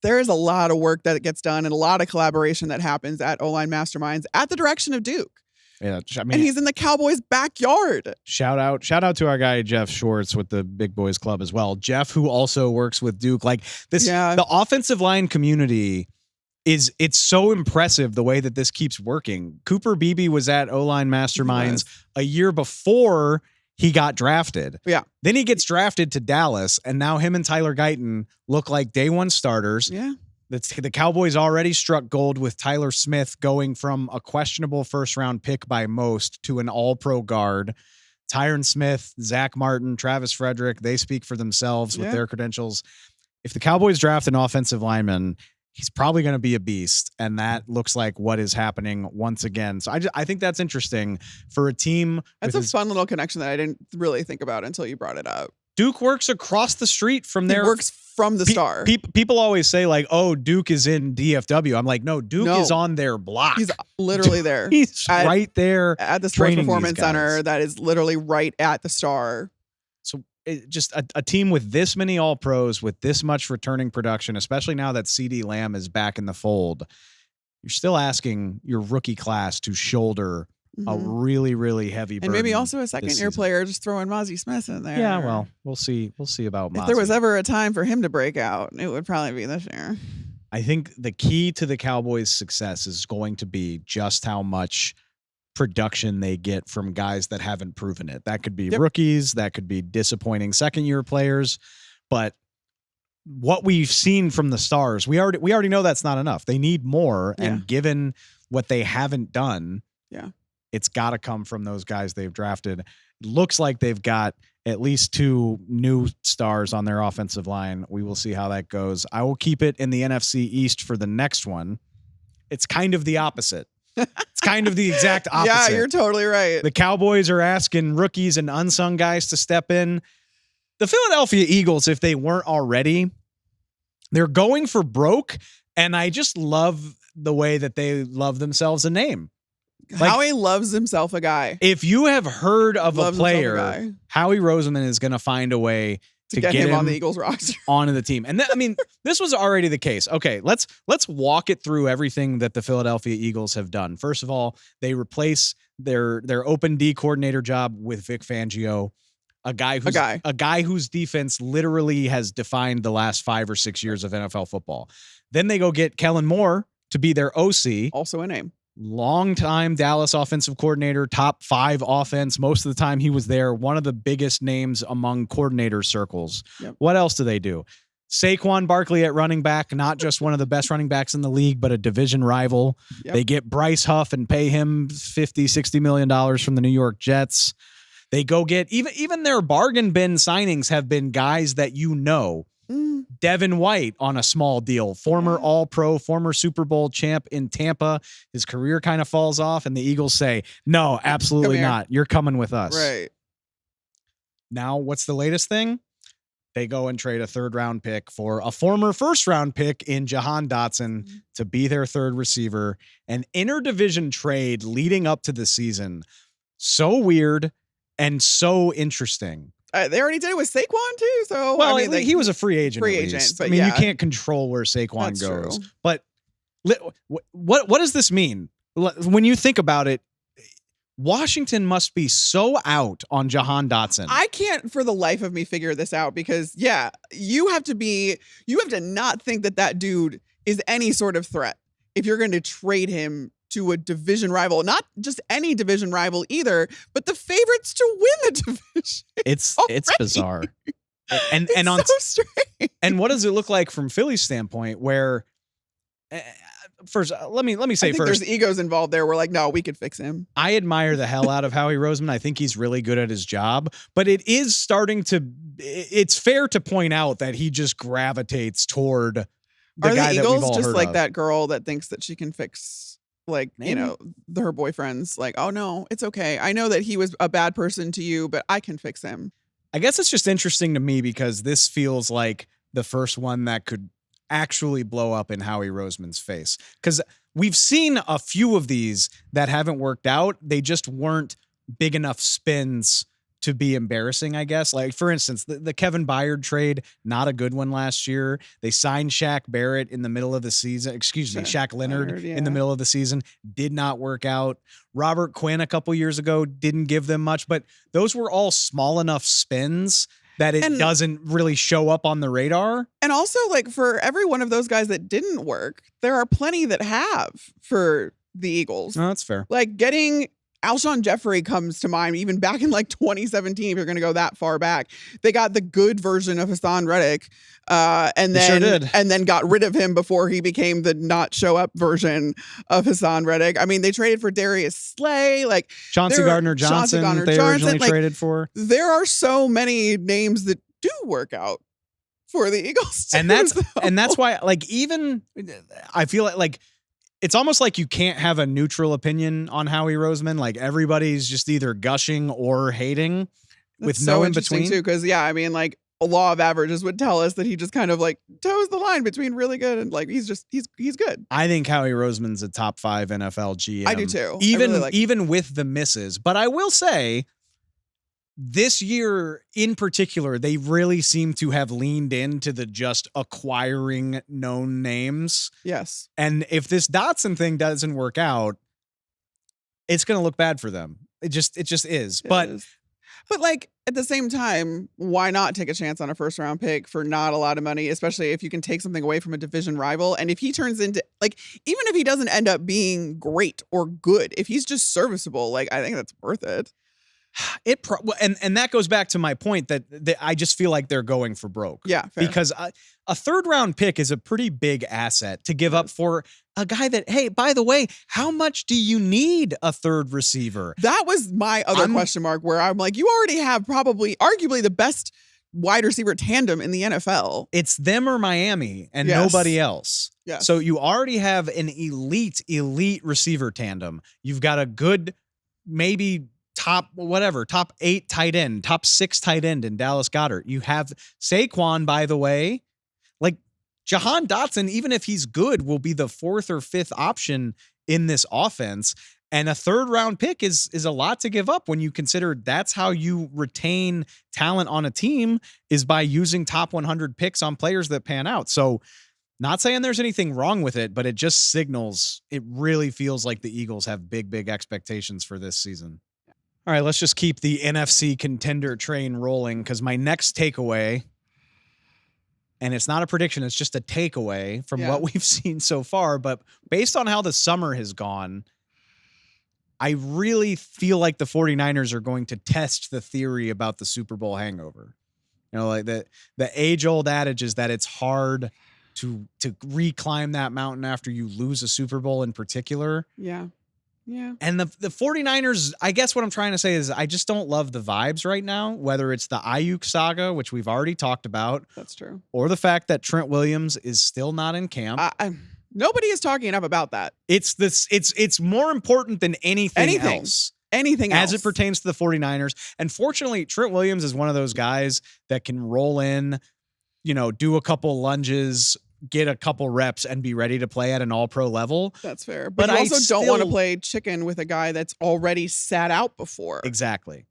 [SPEAKER 1] there is a lot of work that gets done and a lot of collaboration that happens at O-line masterminds at the direction of Duke.
[SPEAKER 2] Yeah, I mean,
[SPEAKER 1] and he's in the Cowboys' backyard.
[SPEAKER 2] Shout out to our guy Jeff Schwartz with the Big Boys Club as well. Jeff, who also works with Duke. Like this, the offensive line community it's so impressive the way that this keeps working. Cooper Beebe was at O-line Masterminds a year before he got drafted.
[SPEAKER 1] Yeah.
[SPEAKER 2] Then he gets drafted to Dallas, and now him and Tyler Guyton look like day one starters.
[SPEAKER 1] Yeah.
[SPEAKER 2] The Cowboys already struck gold with Tyler Smith going from a questionable first-round pick by most to an all-pro guard. Tyron Smith, Zach Martin, Travis Frederick, they speak for themselves with their credentials. If the Cowboys draft an offensive lineman, he's probably going to be a beast, and that looks like what is happening once again. So I think that's interesting for a team.
[SPEAKER 1] That's a fun little connection that I didn't really think about until you brought it up.
[SPEAKER 2] Duke works across the street from there.
[SPEAKER 1] He works from the Star.
[SPEAKER 2] People always say like, "Oh, Duke is in DFW." I'm like, no, Duke is on their block.
[SPEAKER 1] He's literally there.
[SPEAKER 2] He's right there
[SPEAKER 1] at the Sports Performance Center. That is literally right at the Star.
[SPEAKER 2] So just a team with this many All-Pros, with this much returning production, especially now that CeeDee Lamb is back in the fold, you're still asking your rookie class to shoulder a really, really heavy burden.
[SPEAKER 1] And maybe also a second-year player, just throwing Mozzie Smith in there.
[SPEAKER 2] Yeah, well, we'll see. We'll see about Mozzie.
[SPEAKER 1] If there was ever a time for him to break out, it would probably be this year.
[SPEAKER 2] I think the key to the Cowboys' success is going to be just how much production they get from guys that haven't proven it. That could be rookies, that could be disappointing second-year players, but what we've seen from the Stars, we already know that's not enough. They need more, and given what they haven't done, it's got to come from those guys they've drafted. It looks like they've got at least 2 new stars on their offensive line. We will see how that goes. I will keep it in the NFC East for the next one. It's kind of the opposite. It's kind of the exact opposite.
[SPEAKER 1] Yeah, you're totally right.
[SPEAKER 2] The Cowboys are asking rookies and unsung guys to step in. The Philadelphia Eagles, if they weren't already, they're going for broke, and I just love the way that they love themselves a name.
[SPEAKER 1] Like, Howie loves himself a guy.
[SPEAKER 2] If you have heard of a player, Howie Roseman is going to find a way to get him
[SPEAKER 1] on the Eagles roster,
[SPEAKER 2] onto the team. And I mean, this was already the case. Okay, let's walk it through everything that the Philadelphia Eagles have done. First of all, they replace their open D coordinator job with Vic Fangio, a guy whose defense literally has defined the last 5 or 6 years of NFL football. Then they go get Kellen Moore to be their OC,
[SPEAKER 1] also a name.
[SPEAKER 2] Long-time Dallas offensive coordinator, top 5 offense. Most of the time he was there. One of the biggest names among coordinator circles. Yep. What else do they do? Saquon Barkley at running back, not just one of the best running backs in the league, but a division rival. Yep. They get Bryce Huff and pay him $50-60 million from the New York Jets. They go get even their bargain bin signings have been guys that you know. Devin White on a small deal, former All-Pro, former Super Bowl champ in Tampa. His career kind of falls off, and the Eagles say, no, absolutely not. You're coming with us.
[SPEAKER 1] Right.
[SPEAKER 2] Now, what's the latest thing? They go and trade a 3rd-round pick for a former 1st-round pick in Jahan Dotson to be their 3rd receiver. An interdivision trade leading up to the season. So weird and so interesting.
[SPEAKER 1] They already did it with Saquon too, so
[SPEAKER 2] well, I mean, he was a free agent.
[SPEAKER 1] But
[SPEAKER 2] I mean, you can't control where Saquon goes.
[SPEAKER 1] True.
[SPEAKER 2] But what does this mean when you think about it? Washington must be so out on Jahan Dotson.
[SPEAKER 1] I can't, for the life of me, figure this out because you have to not think that dude is any sort of threat if you're going to trade him to a division rival, not just any division rival either, but the favorites to win the division.
[SPEAKER 2] It's bizarre. And
[SPEAKER 1] on so strange.
[SPEAKER 2] And what does it look like from Philly's standpoint where first let me say
[SPEAKER 1] I think
[SPEAKER 2] first,
[SPEAKER 1] there's egos involved there. We're like, no, we could fix him.
[SPEAKER 2] I admire the hell out of Howie Roseman. I think he's really good at his job, but it's fair to point out that he just gravitates toward the guy that we've all heard of. Are the Eagles
[SPEAKER 1] just like that girl that thinks that she can fix, like, maybe, her boyfriend's like, oh no, it's okay. I know that he was a bad person to you, but I can fix him.
[SPEAKER 2] I guess it's just interesting to me because this feels like the first one that could actually blow up in Howie Roseman's face. Because we've seen a few of these that haven't worked out. They just weren't big enough spins to be embarrassing, I guess. Like, for instance, the Kevin Byard trade, not a good one last year. They signed Shaq Barrett in the middle of the season. Shaq Leonard in the middle of the season. Did not work out. Robert Quinn a couple years ago didn't give them much, but those were all small enough spins that it doesn't really show up on the radar.
[SPEAKER 1] And also, like, for every one of those guys that didn't work, there are plenty that have for the Eagles.
[SPEAKER 2] No, that's fair.
[SPEAKER 1] Like, getting Alshon Jeffrey comes to mind, even back in like 2017, if you're going to go that far back. They got the good version of Hassan Reddick, and then got rid of him before he became the not show up version of Hassan Reddick. I mean, they traded for Darius Slay, like
[SPEAKER 2] Chauncey Gardner-Johnson. They originally traded for.
[SPEAKER 1] There are so many names that do work out for the Eagles too,
[SPEAKER 2] and that's why, like, even I feel like it's almost like you can't have a neutral opinion on Howie Roseman. Like, everybody's just either gushing or hating with no in between.
[SPEAKER 1] Too, because I mean, like, a law of averages would tell us that he just kind of like toes the line between really good and like he's good.
[SPEAKER 2] I think Howie Roseman's a top 5 NFL GM.
[SPEAKER 1] I do too.
[SPEAKER 2] Even with the misses. But I will say, this year in particular, they really seem to have leaned into the just acquiring known names.
[SPEAKER 1] Yes.
[SPEAKER 2] And if this Dotson thing doesn't work out, it's going to look bad for them. It just is. But
[SPEAKER 1] like, at the same time, why not take a chance on a first round pick for not a lot of money, especially if you can take something away from a division rival? And if he turns into, like, even if he doesn't end up being great or good, if he's just serviceable, like, I think that's worth it.
[SPEAKER 2] And that goes back to my point that I just feel like they're going for broke.
[SPEAKER 1] Yeah, fair.
[SPEAKER 2] Because a third round pick is a pretty big asset to give up for a guy that, hey, by the way, how much do you need a third receiver?
[SPEAKER 1] That was my other question mark, where I'm like, you already have arguably the best wide receiver tandem in the NFL.
[SPEAKER 2] It's them or Miami and nobody else.
[SPEAKER 1] Yes.
[SPEAKER 2] So you already have an elite receiver tandem. You've got a good, maybe top 8 tight end, top 6 tight end in Dallas Goedert. You have Saquon, by the way. Like, Jahan Dotson, even if he's good, will be the 4th or 5th option in this offense. And a third round pick is a lot to give up when you consider that's how you retain talent on a team, is by using top 100 picks on players that pan out. So, not saying there's anything wrong with it, but it just signals, it really feels like the Eagles have big expectations for this season. All right, let's just keep the NFC contender train rolling, because my next takeaway, and it's not a prediction, it's just a takeaway from what we've seen so far, but based on how the summer has gone, I really feel like the 49ers are going to test the theory about the Super Bowl hangover. You know, like the age-old adage is that it's hard to reclimb that mountain after you lose a Super Bowl in particular.
[SPEAKER 1] Yeah. Yeah.
[SPEAKER 2] And the 49ers, I guess what I'm trying to say is I just don't love the vibes right now, whether it's the Aiyuk saga, which we've already talked about.
[SPEAKER 1] That's true. Or
[SPEAKER 2] the fact that Trent Williams is still not in camp.
[SPEAKER 1] Nobody is talking enough about that.
[SPEAKER 2] It's more important than anything else.
[SPEAKER 1] Anything else.
[SPEAKER 2] As it pertains to the 49ers. And fortunately, Trent Williams is one of those guys that can roll in, do a couple lunges, get a couple reps, and be ready to play at an all-pro level.
[SPEAKER 1] That's fair. But you also don't want to play chicken with a guy that's already sat out before.
[SPEAKER 2] Exactly.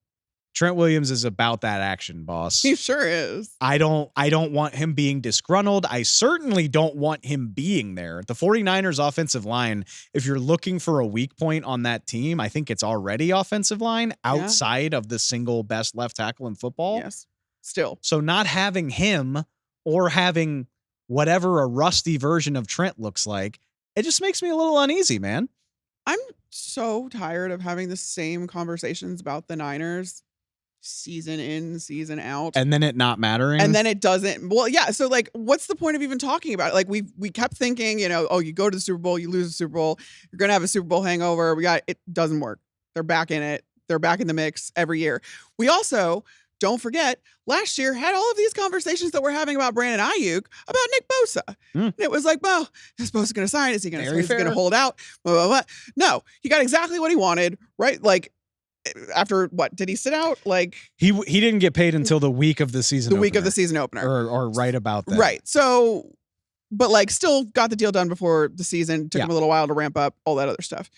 [SPEAKER 2] Trent Williams is about that action, boss.
[SPEAKER 1] He sure is.
[SPEAKER 2] I don't want him being disgruntled. I certainly don't want him being there. The 49ers offensive line, if you're looking for a weak point on that team, I think it's already offensive line outside of the single best left tackle in football.
[SPEAKER 1] Yes. Still.
[SPEAKER 2] So not having him, or having whatever a rusty version of Trent looks like, it just makes me a little uneasy, man.
[SPEAKER 1] I'm so tired of having the same conversations about the Niners season in, season out.
[SPEAKER 2] And then it not mattering.
[SPEAKER 1] And then it doesn't. Well, yeah. So, like, what's the point of even talking about it? Like, we kept thinking, you go to the Super Bowl, you lose the Super Bowl, you're going to have a Super Bowl hangover. It doesn't work. They're back in it. They're back in the mix every year. We also, don't forget, last year had all of these conversations that we're having about Brandon Aiyuk about Nick Bosa. And it was like, well, is Bosa going to sign? Is he going to sign? Is he going to hold out? Blah, blah, blah. No, he got exactly what he wanted, right? Like, after what? Did he sit out? Like,
[SPEAKER 2] he didn't get paid until the week of the season
[SPEAKER 1] week of the season opener.
[SPEAKER 2] Or right about that.
[SPEAKER 1] Right. So, but like, still got the deal done before the season. Took him a little while to ramp up, all that other stuff.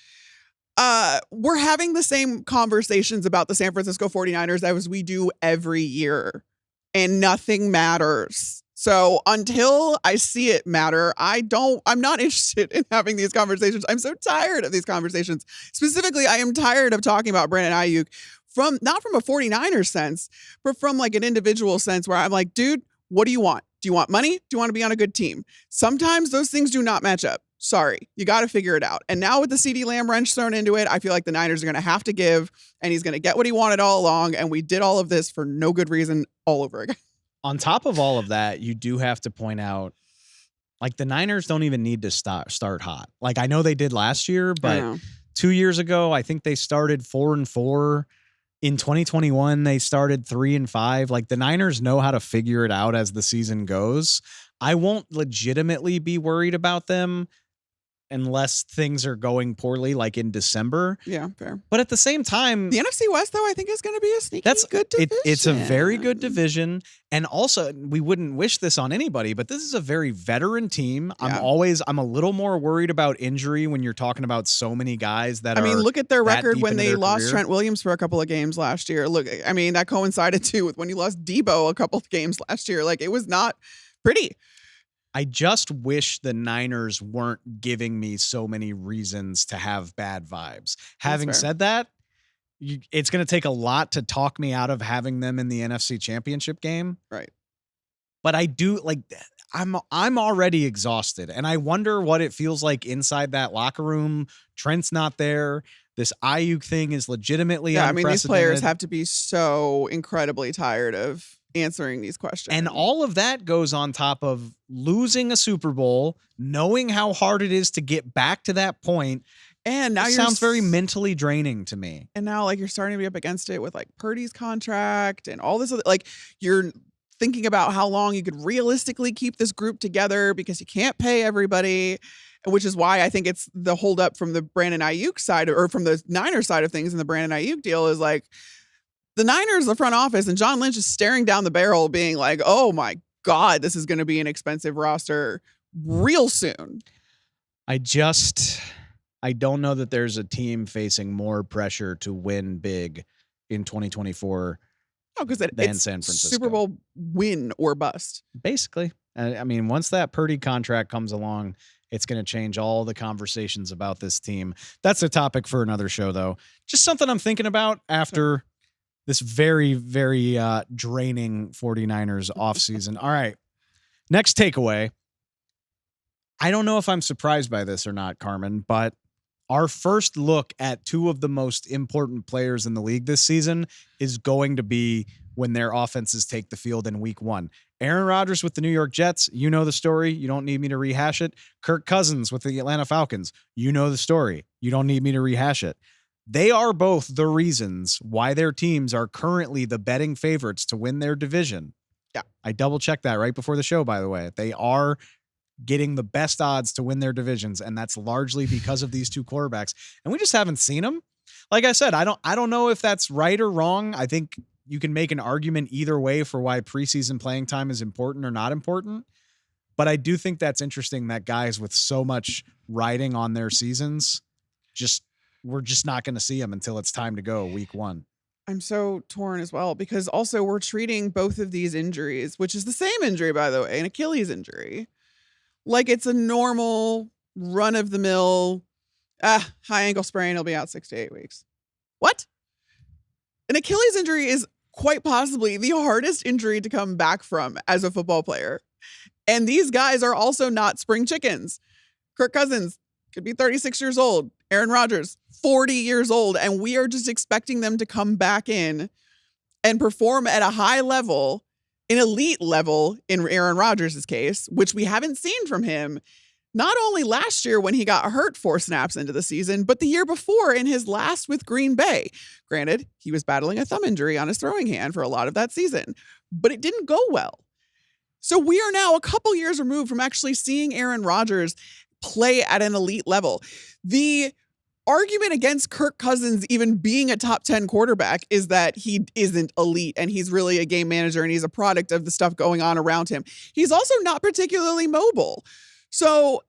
[SPEAKER 1] We're having the same conversations about the San Francisco 49ers as we do every year, and nothing matters. So until I see it matter, I'm not interested in having these conversations. I'm so tired of these conversations. Specifically, I am tired of talking about Brandon Aiyuk not from a 49ers sense, but from like an individual sense where I'm like, dude, what do you want? Do you want money? Do you want to be on a good team? Sometimes those things do not match up. Sorry, you got to figure it out. And now with the CeeDee Lamb wrench thrown into it, I feel like the Niners are going to have to give, and he's going to get what he wanted all along. And we did all of this for no good reason all over again.
[SPEAKER 2] On top of all of that, you do have to point out, like, the Niners don't even need to start hot. Like, I know they did last year, but 2 years ago, I think they started 4-4. In 2021, they started 3-5. Like, the Niners know how to figure it out as the season goes. I won't legitimately be worried about them unless things are going poorly, like in December.
[SPEAKER 1] Yeah, fair.
[SPEAKER 2] But at the same time,
[SPEAKER 1] the NFC West, though, I think is going to be a sneaky good division.
[SPEAKER 2] It's a very good division. And also, we wouldn't wish this on anybody, but this is a very veteran team. Yeah. I'm a little more worried about injury when you're talking about so many guys that
[SPEAKER 1] look at their record when they lost Trent Williams for a couple of games last year. Look, that coincided too with when you lost Debo a couple of games last year. Like, it was not pretty.
[SPEAKER 2] I just wish the Niners weren't giving me so many reasons to have bad vibes. Having said that, it's going to take a lot to talk me out of having them in the NFC Championship game.
[SPEAKER 1] Right.
[SPEAKER 2] But I do, like, I'm already exhausted, and I wonder what it feels like inside that locker room. Trent's not there. This Aiyuk thing is legitimately unprecedented.
[SPEAKER 1] These players have to be so incredibly tired of answering these questions.
[SPEAKER 2] And all of that goes on top of losing a Super Bowl, knowing how hard it is to get back to that point.
[SPEAKER 1] And now
[SPEAKER 2] sounds very mentally draining to me.
[SPEAKER 1] And now, like, you're starting to be up against it with like Purdy's contract and all this other, like, you're thinking about how long you could realistically keep this group together because you can't pay everybody, which is why I think it's the holdup from the Brandon Aiyuk side, or from the Niners side of things, and the Brandon Aiyuk deal is like, the Niners, the front office, and John Lynch is staring down the barrel being like, oh my God, this is going to be an expensive roster real soon.
[SPEAKER 2] I don't know that there's a team facing more pressure to win big in 2024 than San Francisco.
[SPEAKER 1] Super Bowl win or bust.
[SPEAKER 2] Basically. Once that Purdy contract comes along, it's going to change all the conversations about this team. That's a topic for another show, though. Just something I'm thinking about after this very, very draining 49ers offseason. All right. Next takeaway. I don't know if I'm surprised by this or not, Carmen, but our first look at two of the most important players in the league this season is going to be when their offenses take the field in week 1. Aaron Rodgers with the New York Jets. You know the story. You don't need me to rehash it. Kirk Cousins with the Atlanta Falcons. You know the story. You don't need me to rehash it. They are both the reasons why their teams are currently the betting favorites to win their division.
[SPEAKER 1] Yeah.
[SPEAKER 2] I double checked that right before the show, by the way. They are getting the best odds to win their divisions, and that's largely because of these two quarterbacks. And we just haven't seen them. Like I said, I don't know if that's right or wrong. I think you can make an argument either way for why preseason playing time is important or not important. But I do think that's interesting that guys with so much riding on their seasons we're just not going to see them until it's time to go week 1.
[SPEAKER 1] I'm so torn as well, because also we're treating both of these injuries, which is the same injury, by the way, an Achilles injury, like it's a normal run of the mill, high ankle sprain. He'll be out 6 to 8 weeks. What? An Achilles injury is quite possibly the hardest injury to come back from as a football player. And these guys are also not spring chickens. Kirk Cousins could be 36 years old. Aaron Rodgers, 40 years old. And we are just expecting them to come back in and perform at a high level, an elite level in Aaron Rodgers' case, which we haven't seen from him, not only last year when he got hurt 4 snaps into the season, but the year before in his last with Green Bay. Granted, he was battling a thumb injury on his throwing hand for a lot of that season, but it didn't go well. So we are now a couple years removed from actually seeing Aaron Rodgers play at an elite level. The argument against Kirk Cousins even being a top 10 quarterback is that he isn't elite and he's really a game manager and he's a product of the stuff going on around him. He's also not particularly mobile. So,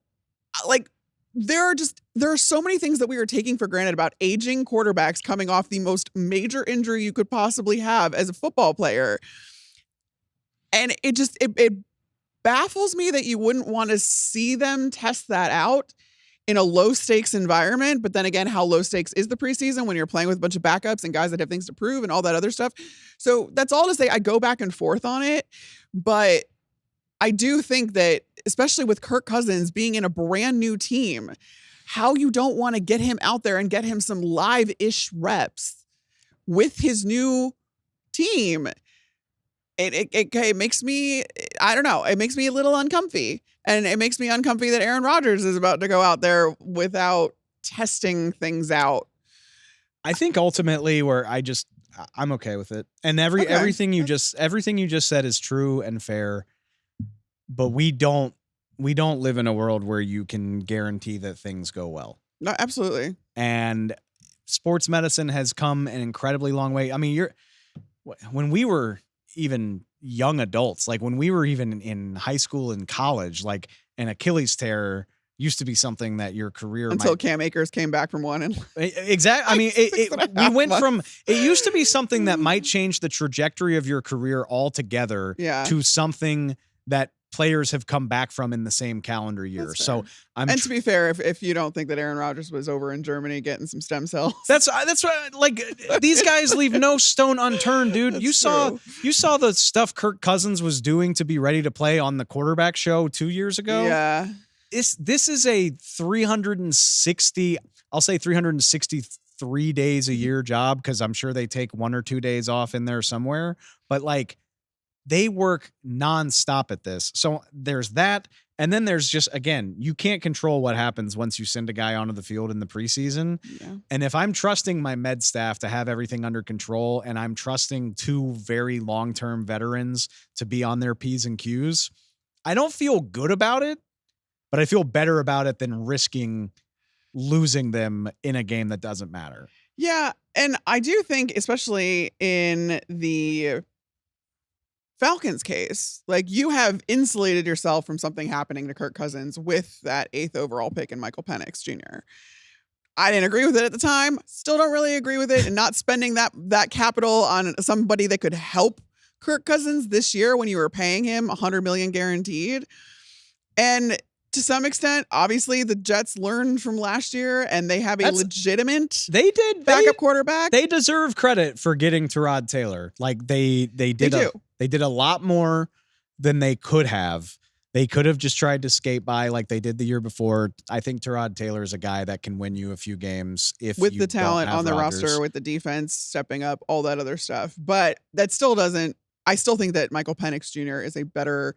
[SPEAKER 1] like, there are so many things that we are taking for granted about aging quarterbacks coming off the most major injury you could possibly have as a football player. And it baffles me that you wouldn't want to see them test that out in a low stakes environment. But then again, how low stakes is the preseason when you're playing with a bunch of backups and guys that have things to prove and all that other stuff. So that's all to say I go back and forth on it. But I do think that, especially with Kirk Cousins being in a brand new team, how you don't want to get him out there and get him some live-ish reps with his new team. It makes me, I don't know, it makes me a little uncomfy. And it makes me uncomfy that Aaron Rodgers is about to go out there without testing things out.
[SPEAKER 2] I think ultimately I'm okay with it. And everything you just said is true and fair. But we don't live in a world where you can guarantee that things go well.
[SPEAKER 1] No, absolutely.
[SPEAKER 2] And sports medicine has come an incredibly long way. I mean, when we were even young adults, like when we were even in high school and college, like an Achilles tear used to be something that your career
[SPEAKER 1] until Cam Akers came back from one. And
[SPEAKER 2] exactly. I mean, we went from, it used to be something that might change the trajectory of your career altogether to something that players have come back from in the same calendar year. So
[SPEAKER 1] to be fair, if you don't think that Aaron Rodgers was over in Germany getting some stem cells,
[SPEAKER 2] that's what, like, these guys leave no stone unturned, dude. You saw the stuff Kirk Cousins was doing to be ready to play on the quarterback show 2 years ago.
[SPEAKER 1] Yeah.
[SPEAKER 2] This is a 363 days a year job, because I'm sure they take 1 or 2 days off in there somewhere. But like, they work nonstop at this. So there's that. And then there's just, again, you can't control what happens once you send a guy onto the field in the preseason. Yeah. And if I'm trusting my med staff to have everything under control, and I'm trusting 2 very long-term veterans to be on their P's and Q's, I don't feel good about it, but I feel better about it than risking losing them in a game that doesn't matter.
[SPEAKER 1] Yeah. And I do think, especially in the Falcons case, like, you have insulated yourself from something happening to Kirk Cousins with that 8th overall pick in Michael Penix Jr. I didn't agree with it at the time. Still don't really agree with it. And not spending that capital on somebody that could help Kirk Cousins this year when you were paying him $100 million guaranteed. And to some extent, obviously, the Jets learned from last year, and they have a legitimate backup quarterback.
[SPEAKER 2] They deserve credit for getting Tyrod Taylor. Like, they did a lot more than they could have. They could have just tried to skate by like they did the year before. I think Tyrod Taylor is a guy that can win you a few games with
[SPEAKER 1] the talent on the roster, with the defense stepping up, all that other stuff. But that still doesn't. I still think that Michael Penix Jr. is a better,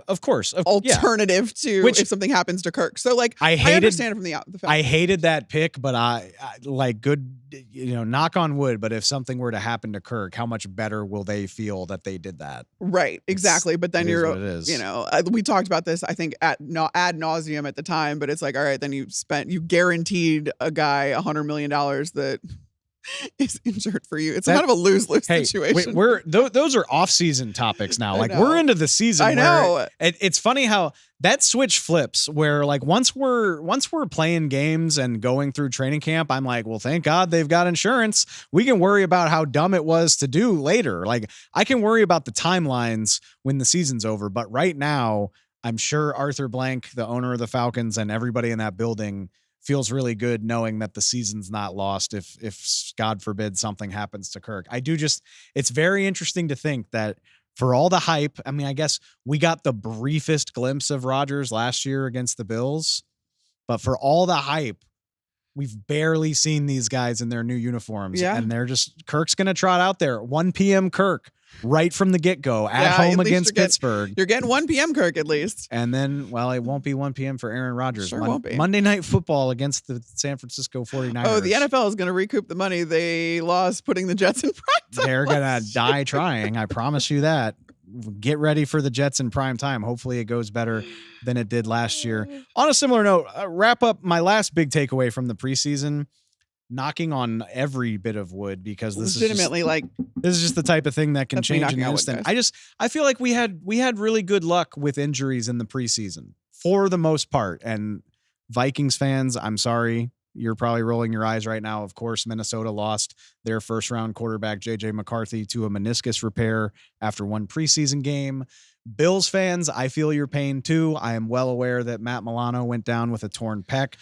[SPEAKER 2] of course,
[SPEAKER 1] alternative to if something happens to Kirk. So like, I understand it from the Falcons.
[SPEAKER 2] I hated that pick, but I like, good, knock on wood. But if something were to happen to Kirk, how much better will they feel that they did that?
[SPEAKER 1] Right, exactly. But then we talked about this, I think ad nauseum at the time. But it's like, all right, then you guaranteed a guy $100 million that is injured for you. It's kind of a lose-lose situation.
[SPEAKER 2] Those are off-season topics now. Like, we're into the season.
[SPEAKER 1] I know.
[SPEAKER 2] It's funny how that switch flips, where like once we're playing games and going through training camp, I'm like, well, thank God they've got insurance. We can worry about how dumb it was to do later. Like, I can worry about the timelines when the season's over, but right now, I'm sure Arthur Blank, the owner of the Falcons, and everybody in that building feels really good knowing that the season's not lost if God forbid something happens to Kirk. It's very interesting to think that for all the hype, I mean, I guess we got the briefest glimpse of Rodgers last year against the Bills, but for all the hype, we've barely seen these guys in their new uniforms. Yeah. And Kirk's going to trot out there. 1 p.m. Kirk right from the get-go at home against Pittsburgh.
[SPEAKER 1] You're getting 1 p.m. Kirk at least.
[SPEAKER 2] And then, well, it won't be 1 p.m. for Aaron Rodgers.
[SPEAKER 1] Sure won't be.
[SPEAKER 2] Monday Night Football against the San Francisco 49ers.
[SPEAKER 1] Oh, the NFL is going to recoup the money they lost putting the Jets in prime time.
[SPEAKER 2] They're going to die trying. I promise you that. Get ready for the Jets in prime time. Hopefully it goes better than it did last year. On a similar note, wrap up my last big takeaway from the preseason, knocking on every bit of wood, because this is just the type of thing that can change in an instant. I feel like we had really good luck with injuries in the preseason for the most part. And Vikings fans, I'm sorry. You're probably rolling your eyes right now. Of course, Minnesota lost their first-round quarterback, J.J. McCarthy, to a meniscus repair after one preseason game. Bills fans, I feel your pain too. I am well aware that Matt Milano went down with a torn pec.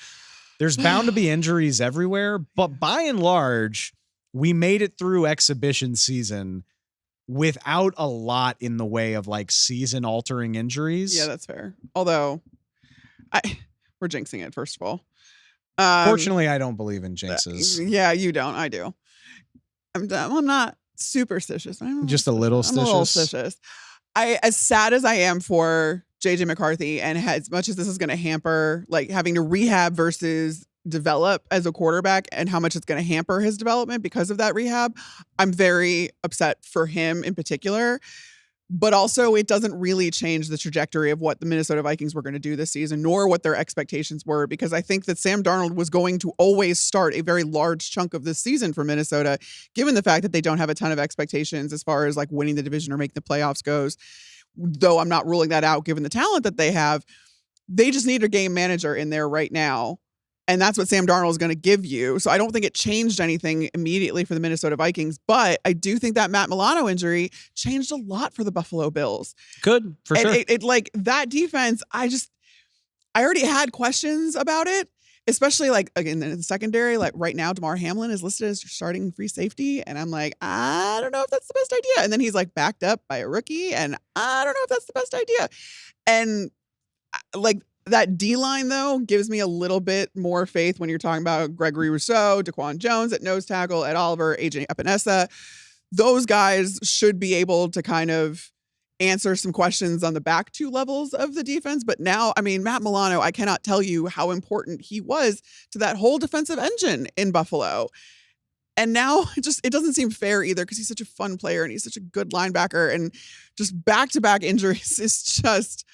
[SPEAKER 2] There's bound to be injuries everywhere, but by and large, we made it through exhibition season without a lot in the way of like season-altering injuries.
[SPEAKER 1] Yeah, that's fair. Although, we're jinxing it, first of all.
[SPEAKER 2] Fortunately, I don't believe in jinxes.
[SPEAKER 1] Yeah, you don't. I do. I'm not superstitious.
[SPEAKER 2] Just a little stitious.
[SPEAKER 1] I'm a little stitious. As sad as I am for JJ McCarthy, and as much as this is going to hamper, like having to rehab versus develop as a quarterback, and how much it's going to hamper his development because of that rehab, I'm very upset for him in particular. But also, it doesn't really change the trajectory of what the Minnesota Vikings were going to do this season, nor what their expectations were, because I think that Sam Darnold was going to always start a very large chunk of this season for Minnesota, given the fact that they don't have a ton of expectations as far as like winning the division or making the playoffs goes. Though I'm not ruling that out, given the talent that they have. They just need a game manager in there right now. And that's what Sam Darnold is going to give you. So I don't think it changed anything immediately for the Minnesota Vikings, but I do think that Matt Milano injury changed a lot for the Buffalo Bills.
[SPEAKER 2] Good, for sure.
[SPEAKER 1] It like that defense, I already had questions about it, especially like again in the secondary. Like right now, Damar Hamlin is listed as your starting free safety, and I'm like, I don't know if that's the best idea. And then he's like backed up by a rookie, and I don't know if that's the best idea. And like, that D-line, though, gives me a little bit more faith when you're talking about Gregory Rousseau, Daquan Jones at nose tackle, Ed Oliver, AJ Epinesa. Those guys should be able to kind of answer some questions on the back two levels of the defense. But now, I mean, Matt Milano, I cannot tell you how important he was to that whole defensive engine in Buffalo. And now it doesn't seem fair either, because he's such a fun player and he's such a good linebacker, and just back-to-back injuries is just...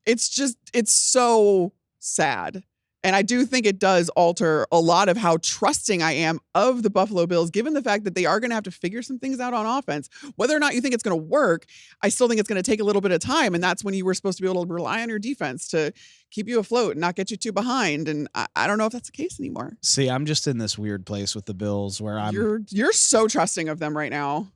[SPEAKER 1] It's so sad. And I do think it does alter a lot of how trusting I am of the Buffalo Bills, given the fact that they are going to have to figure some things out on offense. Whether or not you think it's going to work, I still think it's going to take a little bit of time. And that's when you were supposed to be able to rely on your defense to keep you afloat and not get you too behind. And I don't know if that's the case anymore.
[SPEAKER 2] See, I'm just in this weird place with the Bills where
[SPEAKER 1] You're so trusting of them right now.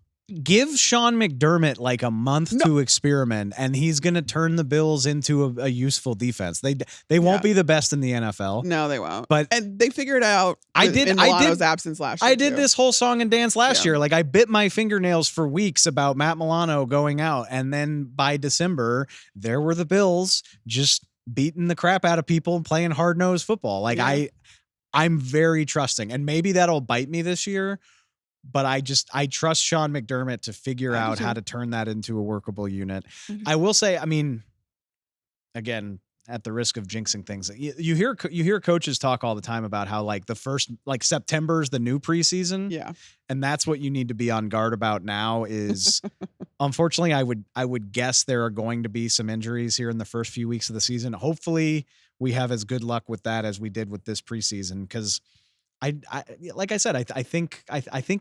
[SPEAKER 2] Give Sean McDermott like a month to experiment, and he's going to turn the Bills into a useful defense. They won't be the best in the NFL.
[SPEAKER 1] No, they won't.
[SPEAKER 2] And
[SPEAKER 1] they figured it out in Milano's absence last year.
[SPEAKER 2] I did this whole song and dance last year. Like, I bit my fingernails for weeks about Matt Milano going out, and then by December, there were the Bills just beating the crap out of people and playing hard-nosed football. Like, I'm very trusting, and maybe that'll bite me this year. But I trust Sean McDermott to figure out how to turn that into a workable unit. I will say, I mean, again, at the risk of jinxing things, you hear coaches talk all the time about how like the first, like September is the new preseason.
[SPEAKER 1] Yeah.
[SPEAKER 2] And that's what you need to be on guard about now is, unfortunately, I would guess there are going to be some injuries here in the first few weeks of the season. Hopefully we have as good luck with that as we did with this preseason, because I like I said, I think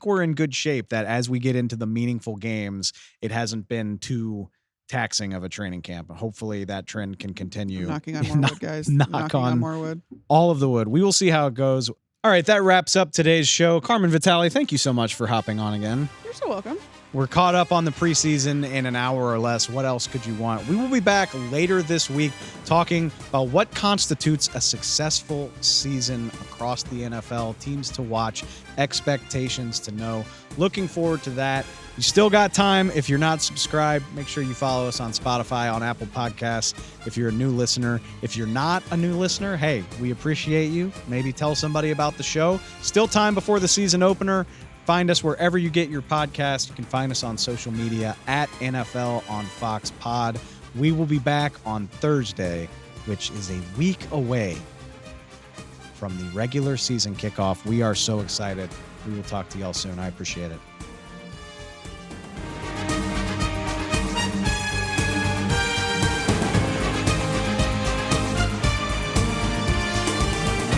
[SPEAKER 2] we're in good shape that as we get into the meaningful games, it hasn't been too taxing of a training camp. Hopefully that trend can continue.
[SPEAKER 1] Knocking on more wood, guys.
[SPEAKER 2] Knocking on
[SPEAKER 1] more wood.
[SPEAKER 2] All of the wood. We will see how it goes. All right, that wraps up today's show. Carmen Vitali, thank you so much for hopping on again.
[SPEAKER 1] You're so welcome.
[SPEAKER 2] We're caught up on the preseason in an hour or less. What else could you want? We will be back later this week talking about what constitutes a successful season across the NFL, teams to watch, expectations to know. Looking forward to that. You still got time. If you're not subscribed, make sure you follow us on Spotify, on Apple Podcasts. If you're a new listener, if you're not a new listener, hey, we appreciate you. Maybe tell somebody about the show. Still time before the season opener. Find us wherever you get your podcast. You can find us on social media at NFL on Fox Pod. We will be back on Thursday, which is a week away from the regular season kickoff. We are so excited. We will talk to y'all soon. I appreciate it.